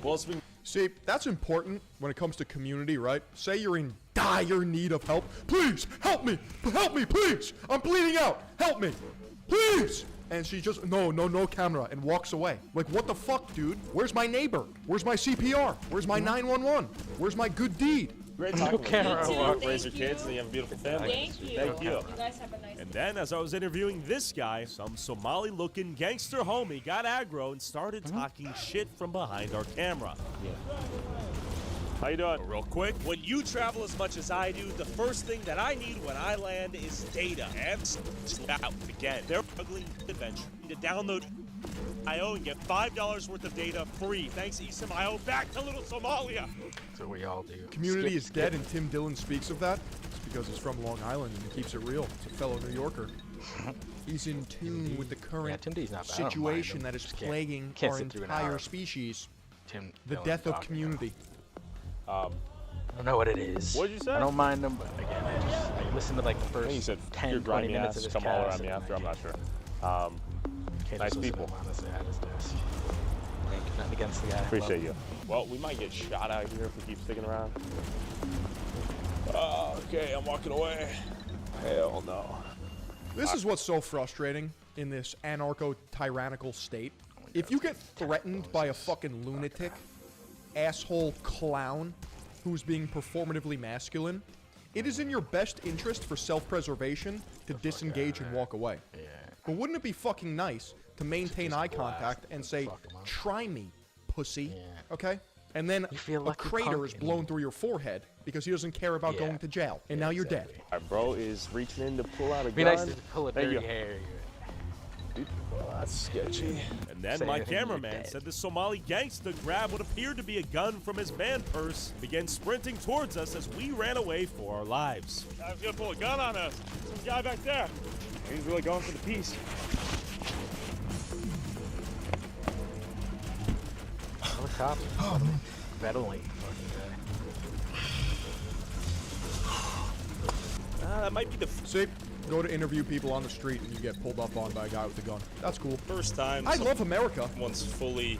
Well, it's been. See, that's important when it comes to community, right? Say you're in dire need of help. Please, help me, please. I'm bleeding out. Help me, please. And she just, no camera, and walks away. Like, what the fuck, dude? Where's my neighbor? Where's my CPR? Where's my 911? Where's my good deed? Great talking with you. Raise your kids and you have a beautiful family. Thank you. Thank you. You guys have a nice And then, as I was interviewing this guy, some Somali-looking gangster homie got aggro and started talking shit from behind our camera. How you doing? Real quick, when you travel as much as I do, the first thing that I need when I land is data. And out again, they're struggling adventure to download IO and get $5 worth of data free. Thanks, IO. Back to little Somalia. So we all do. Community is dead, and Tim Dillon speaks of that. It's because he's from Long Island and he keeps it real. He's a fellow New Yorker. He's in tune with the current situation that is plaguing our entire species. The death of community. I don't know what it is. What'd you say? I don't mind them, but again, I listened to like the first I think you said 10, 20 minutes of this come cast. all around me after, I'm not sure. Nice people. Honestly, at his desk. Nothing against the guy. Appreciate you. Well, we might get shot out here if we keep sticking around. Okay, I'm walking away. Hell no. This is what's so frustrating in this anarcho-tyrannical state. If you get threatened by a fucking lunatic, asshole clown who's being performatively masculine, it is in your best interest for self-preservation to disengage and walk away. But wouldn't it be fucking nice to maintain eye contact and say, try me, pussy, okay? And then a crater is blown through your forehead because he doesn't care about going to jail, and now you're dead. Our bro is reaching in to pull out a gun. Be nice to pull a dirty hair. That's sketchy. And then my cameraman said the Somali gangster grabbed what appeared to be a gun from his van purse and began sprinting towards us as we ran away for our lives. Guy's gonna pull a gun on us. Some guy back there. He's really going for the piece. All the cops meddling. That might be the See, go to interview people on the street and you get pulled up on by a guy with a gun. That's cool. First time. I love America. One's fully.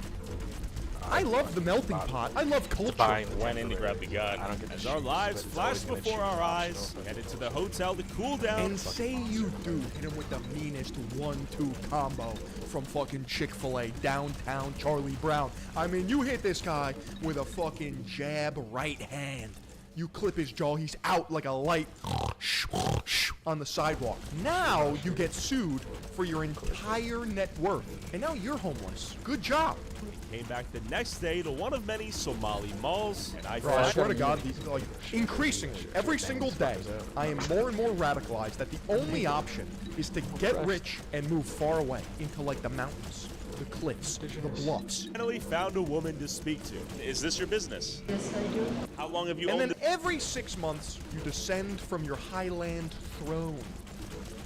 I love the melting pot. I love culture. Went in to grab the gun. As our lives flashed before our eyes, we headed to the hotel to cool down. And say you do hit him with the meanest 1-2 combo from fucking Chick-fil-A downtown Charlie Brown. I mean, you hit this guy with a fucking jab right hand. You clip his jaw, he's out like a light on the sidewalk. Now you get sued for your entire net worth. And now you're homeless. Good job. We came back the next day to one of many Somali malls, and I swear to God, like, increasingly, every single day, I am more and more radicalized that the only option is to get rich and move far away into, like, the mountains, the cliffs, the bluffs. Finally found a woman to speak to. Is this your business? Yes, I do. How long have you And owned then every 6 months, you descend from your highland throne.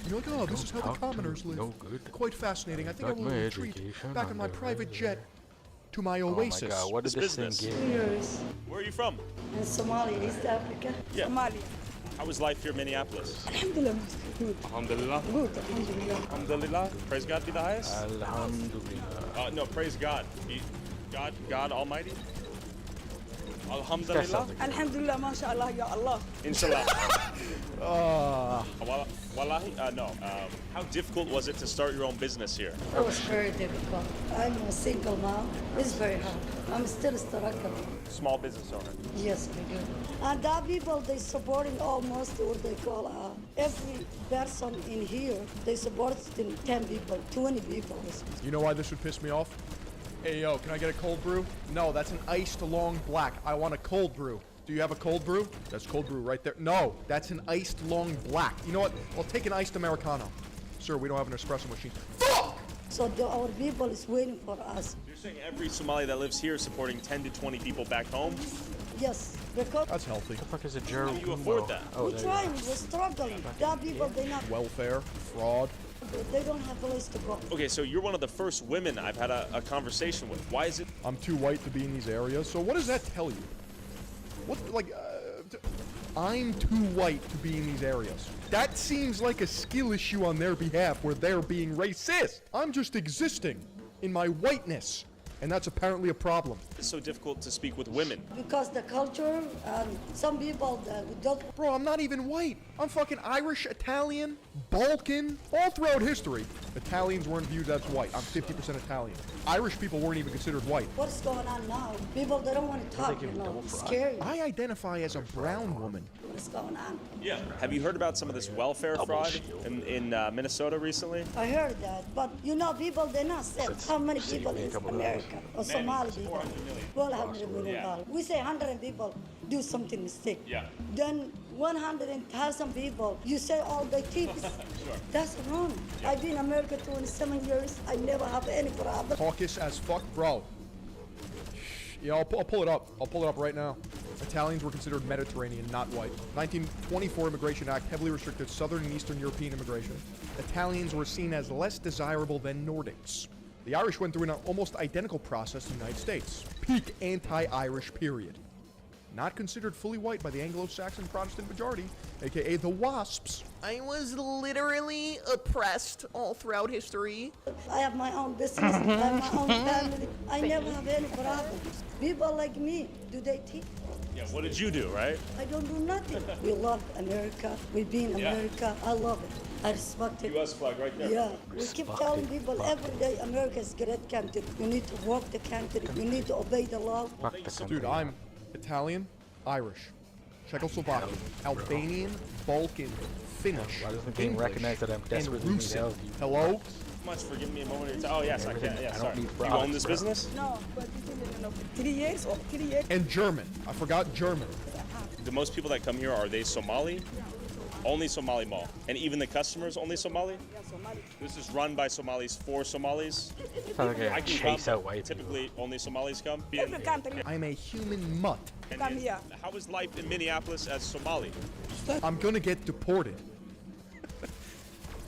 You're like, oh, this is how the commoners live. Quite fascinating. I think I will retreat back in my private jet to my oasis. Oh my God, what did this thing give? 2 years. Where are you from? In Somalia, East Africa. Yeah. Somalia. How was life here in Minneapolis? Alhamdulillah, good. Alhamdulillah. Good, alhamdulillah. Alhamdulillah. Praise God be the highest. Alhamdulillah. No, praise God. God Almighty. Alhamdulillah. Alhamdulillah, mashallah, ya Allah. Inshallah. Wallahi? No. How difficult was it to start your own business here? It was very difficult. I'm a single mom. It's very hard. I'm still struggling. Small business owner. Yes, we do. And that people, they supporting almost what they call every person in here, they support 10 people, 20 people. You know why this would piss me off? Hey, yo, can I get a cold brew? No, that's an iced long black. I want a cold brew. Do you have a cold brew? That's cold brew right there. No, that's an iced long black. You know what? I'll take an iced Americano. Sir, we don't have an espresso machine. Fuck! So our people is waiting for us. You're saying every Somali that lives here is supporting 10 to 20 people back home? Yes, because... That's healthy. What the fuck is a germ? How do you afford that? We're trying, we're struggling. That people, they not... Welfare, fraud. They don't have a place to go. Okay, so you're one of the first women I've had a conversation with. Why is it? I'm too white to be in these areas. So what does that tell you? What, like, I'm too white to be in these areas. That seems like a skill issue on their behalf where they're being racist. I'm just existing in my whiteness, and that's apparently a problem. It's so difficult to speak with women. Because the culture, some people don't... Bro, I'm not even white. I'm fucking Irish, Italian, Balkan. All throughout history, Italians weren't viewed as white. I'm 50% Italian. Irish people weren't even considered white. What's going on now? People, they don't want to talk, you know. It's scary. I identify as a brown woman. What's going on? Yeah. Have you heard about some of this welfare fraud in Minnesota recently? I heard that, but you know, people, they're not safe. How many people in America? Or Somali people? 400 million. We say 100 people do something mistake. Yeah. Then 100,000 people, you say all the thieves. Sure. That's wrong. Yeah. I've been in America 27 years. I never have any problem. Caucus as fuck, bro. Yeah, I'll pull it up. I'll pull it up right now. Italians were considered Mediterranean, not white. 1924 Immigration Act heavily restricted Southern and Eastern European immigration. Italians were seen as less desirable than Nordics. The Irish went through an almost identical process to the United States. Peak anti-Irish period. Not considered fully white by the Anglo-Saxon Protestant majority, aka the WASPs. I was literally oppressed all throughout history. I have my own business. I have my own family. I never have any problems. People like me, do they think? Yeah, what did you do, right? I don't do nothing. We love America. We've been America. I love it. I respect it. U.S. flag right there. Yeah. We keep telling people every day, America is a great country. You need to work the country. You need to obey the law. Dude, I'm Italian, Irish, Czechoslovakian, Albanian, Balkan, Finnish, Why doesn't it being recognized that I'm and desperately need Russian. help? Hello? Much for giving me a moment of time. Oh, yes, I can. Yeah, I sorry. don't need You own this products, business? No, but it's been 3 years or 3 years. And German. I forgot German. The most people that come here, are they Somali? Only Somali mall. And even the customers, only Somali? Yeah, Somali. This is run by Somalis for Somalis. Sounds like I I can chase come, out white people. typically only Somalis come. Every country. I'm a human mutt. Come here. How is life in Minneapolis as Somali? I'm gonna get deported.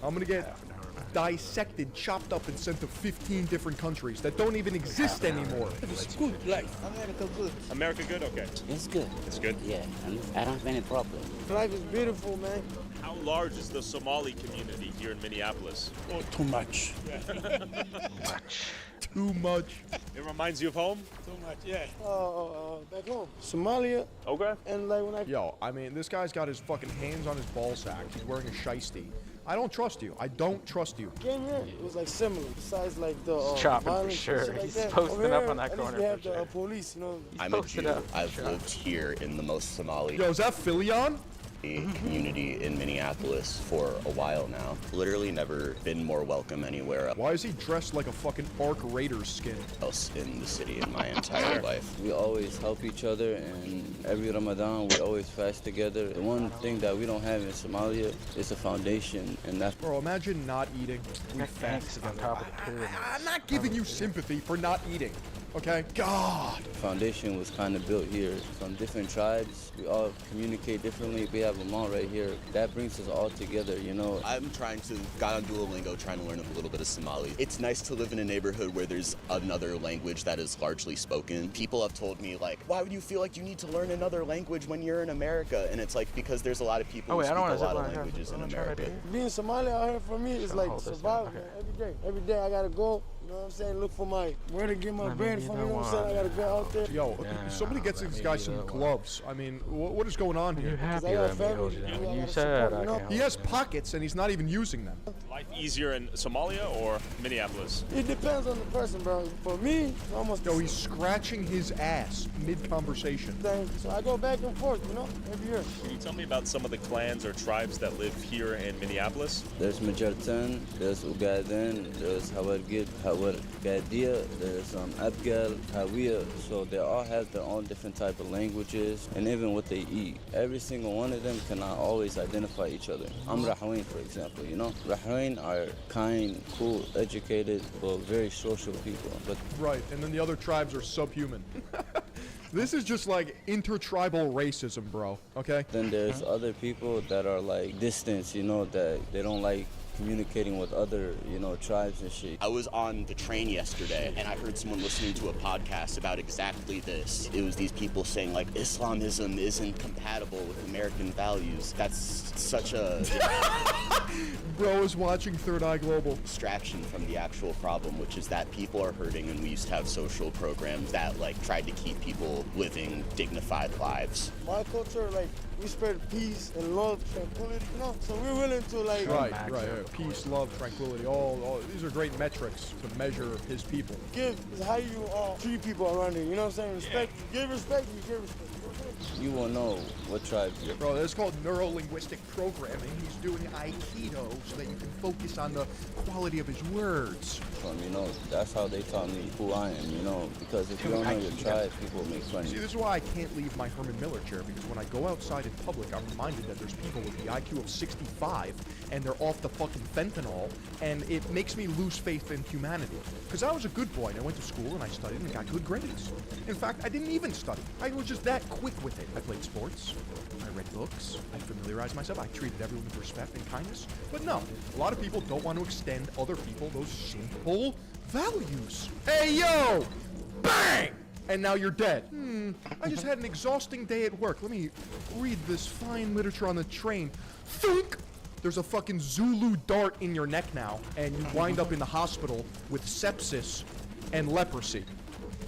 I'm gonna get dissected, chopped up, and sent to 15 different countries that don't even exist anymore. It's good, like America good. America good? Okay. It's good. It's good? Yeah, and I don't have any problem. Life is beautiful, man. How large is the Somali community here in Minneapolis? Oh, too much. Too much. It reminds you of home? Too much, yeah. Back home, Somalia. Okay. And like when I... Yo, I mean, this guy's got his fucking hands on his ball sack. He's wearing a shiesty. I don't trust you. I don't trust you. came here, it was like similar. Besides like the chopping for violence sure. and shit like He's that. posting Over up here, on that at least corner we for have the sure. police, you know. He's I'm a posted Jew. up. I've lived here in the most Somali Yo, is that Philion? community in Minneapolis for a while now. Literally never been more welcome anywhere Why is he dressed like a fucking Ark Raiders skin? else in the city in my entire life. We always help each other, and every Ramadan we always fast together. The one thing that we don't have in Somalia is a foundation, and that's... Bro, imagine not eating. We fast on top of the pyramid. I'm not giving you sympathy for not eating, okay? God! The foundation was kind of built here. From different tribes, we all communicate differently. We have a mall right here. That brings us all together, you know. I'm trying to, got on Duolingo, trying to learn a little bit of Somali. It's nice to live in a neighborhood where there's another language that is largely spoken. People have told me, like, why would you feel like you need to learn another language when you're in America? And it's like, because there's a lot of people who speak a lot of languages in America. Being Somali out here for me is like survival, man. Every day. Every day I gotta go. You know what I'm saying? Look for where to get my bread from. You know what I'm saying? I gotta go out there. Yo, somebody gets these guys some gloves. I mean, what is going on here? Happy let me hold you down. You said I can He has pockets and he's not even using them. Life easier in Somalia or Minneapolis? It depends on the person, bro. For me, it's almost. Yo, he's scratching his ass mid-conversation. So I go back and forth, you know, every year. Can you tell me about some of the clans or tribes that live here in Minneapolis? There's Majartan, there's Ugaden, there's Hawargid, Hawargadia, there's Abgal, Hawiya. So they all have their own different type of languages and even what they eat. Every single one of them cannot always identify each other. I'm Rahawain, for example, you know? Rahawain are kind, cool, educated, but very social people. But right, and then the other tribes are subhuman. This is just like intertribal racism, bro, okay? Then there's other people that are like distant, you know, that they don't like communicating with other, tribes and shit. I was on the train yesterday and I heard someone listening to a podcast about exactly this. It was these people saying like Islamism isn't compatible with American values. That's such a Bro is watching Third Eye Global. Distraction from the actual problem, which is that people are hurting, and we used to have social programs that like tried to keep people living dignified lives. My culture, like, we spread peace and love, tranquility, so we're willing to like... Right. Peace, love, tranquility, all these are great metrics to measure his people. Give is how you treat people around here, you know what I'm saying? Respect, give respect, you give respect. You won't know what tribe you're. Bro, that's called neuro-linguistic programming. He's doing Aikido so that you can focus on the quality of his words. That's how they taught me who I am, because if you don't know your tribe, people make fun of you. See, this is why I can't leave my Herman Miller chair, because when I go outside in public, I'm reminded that there's people with the IQ of 65, and they're off the fucking fentanyl, and it makes me lose faith in humanity. Because I was a good boy, and I went to school, and I studied, and got good grades. In fact, I didn't even study. I was just that quick with it. I played sports, I read books, I familiarized myself, I treated everyone with respect and kindness. But no, a lot of people don't want to extend other people those simple values. Hey, yo! Bang! And now you're dead. I just had an exhausting day at work. Let me read this fine literature on the train. Thunk! There's a fucking Zulu dart in your neck now, and you wind up in the hospital with sepsis and leprosy.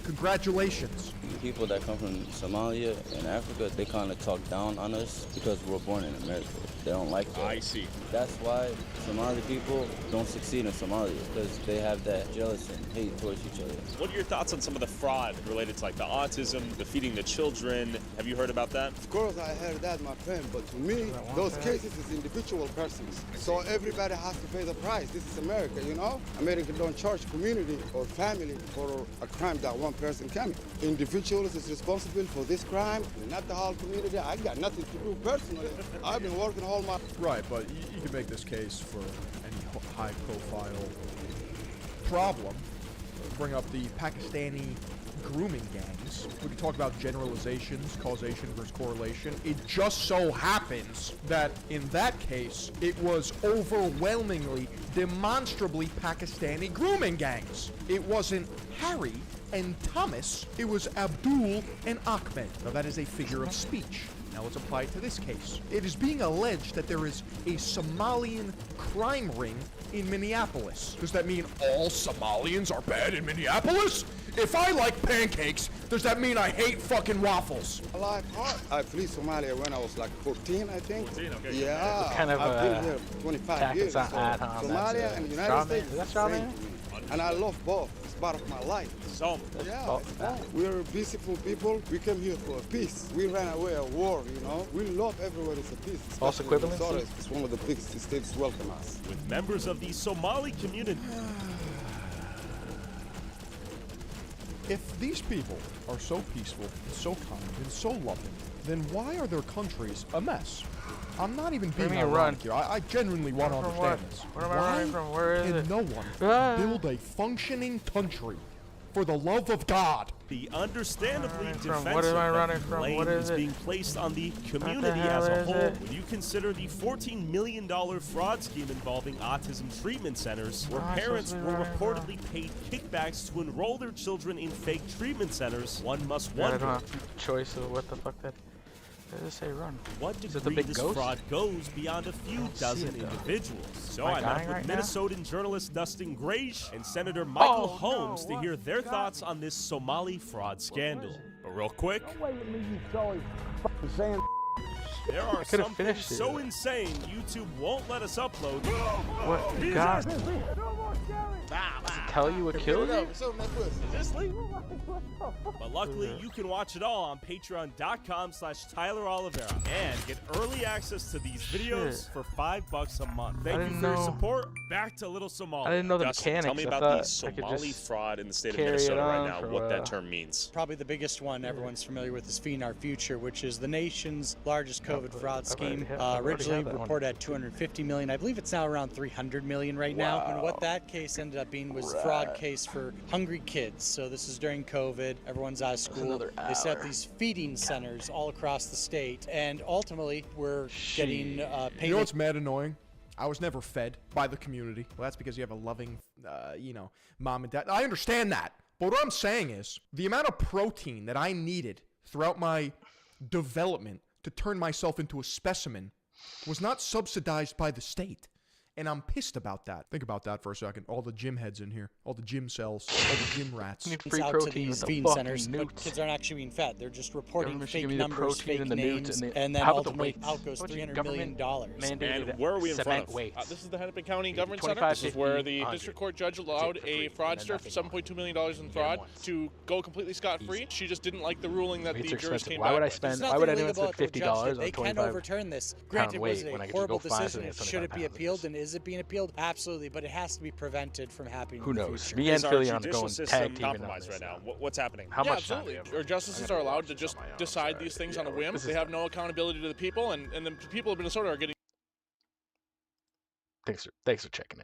Congratulations. People that come from Somalia and Africa, they kind of talk down on us because we're born in America. They don't like that. I see. That's why Somali people don't succeed in Somalia, because they have that jealousy and hate towards each other. What are your thoughts on some of the fraud related to like the autism, the feeding the children? Have you heard about that? Of course I heard that, my friend, but to me, those cases is individual persons. So everybody has to pay the price. This is America, America don't charge community or family for a crime that one person commit. Individuals is responsible for this crime, not the whole community. I got nothing to do personally. I've been working all my... Right, but you can make this case for any high-profile problem. Bring up the Pakistani grooming gangs. We can talk about generalizations, causation versus correlation. It just so happens that in that case, it was overwhelmingly, demonstrably Pakistani grooming gangs. It wasn't Harry and Thomas, it was Abdul and Ahmed. Now that is a figure of speech. Now let's apply it to this case. It is being alleged that there is a Somalian crime ring in Minneapolis. Does that mean all Somalians are bad in Minneapolis? If I like pancakes, does that mean I hate fucking waffles? I fled Somalia when I was like 14, I think. 14, okay. Yeah, Kind of I've been here 25 years. So Somalia and the United States is the same. And I love both. It's part of my life. So, yeah, we're peaceful people. We came here for peace. We ran away a war, We love everywhere is a peace. False equivalency? It's one of the biggest states welcome us. With members of the Somali community. If these people are so peaceful, and so kind, and so loving, then why are their countries a mess? I'm not even being ironic here. I genuinely want to understand this. Where am I running from? Where is it? No one build a functioning country for the love of God. The understandably defensive What am I running from? blame What is it? being placed on the community as a whole. When you consider the $14 million fraud scheme involving autism treatment centers, where parents were reportedly paid kickbacks to enroll their children in fake treatment centers, one must wonder. I don't have choice of what the fuck that. Does it say run? What degree this fraud goes beyond a few dozen individuals. So I met with Minnesotan journalist Dustin Grage and Senator Michael Holmes to hear their thoughts on this Somali fraud scandal. But real quick, there are some things so insane YouTube won't let us upload. What? God. Tell you what killed you? Is this legal? But luckily, you can watch it all on patreon.com/Tyler Oliveira and get early access to these videos for $5 a month. Thank you for your support. Back to Little Somalia. I didn't know the Dustin, mechanics. tell me about the Somali fraud in the state of Minnesota right now, what that term means. Probably the biggest one everyone's familiar with is Feeding Our Future, which is the nation's largest COVID fraud scheme. Originally reported at $250 million. I believe it's now around $300 million right now. And what that case ended up being was a fraud case for hungry kids. So this is during COVID. Everyone's out of school. They set up these feeding centers all across the state. And ultimately, we're getting paid. You know what's mad annoying? I was never fed by the community. Well, that's because you have a loving, mom and dad. I understand that. But what I'm saying is, the amount of protein that I needed throughout my development to turn myself into a specimen was not subsidized by the state. And I'm pissed about that. Think about that for a second. All the gym heads in here. All the gym cells. All the gym rats. It's out to these feeding centers, but kids aren't actually being fed. They're just reporting fake numbers, fake names, and then ultimately out goes $300 million. And where are we in front of? This is the Hennepin County Government Center. This is where the district court judge allowed a fraudster for $7.2 million in fraud to go completely scot-free. She just didn't like the ruling that the jurors came back with. Why would anyone spend $50 on They can overturn this. Granted, was it a horrible decision? Should it be appealed, and is it being appealed? Absolutely, but it has to be prevented from happening. Who in the knows? future. Me and Is our Philly on judicial going system tag teaming compromised on this right now? What's happening? How much absolutely. time do you have? Our justices are allowed to just decide these things on a whim. They have no accountability to the people, and the people of Minnesota are getting. Thanks for checking in.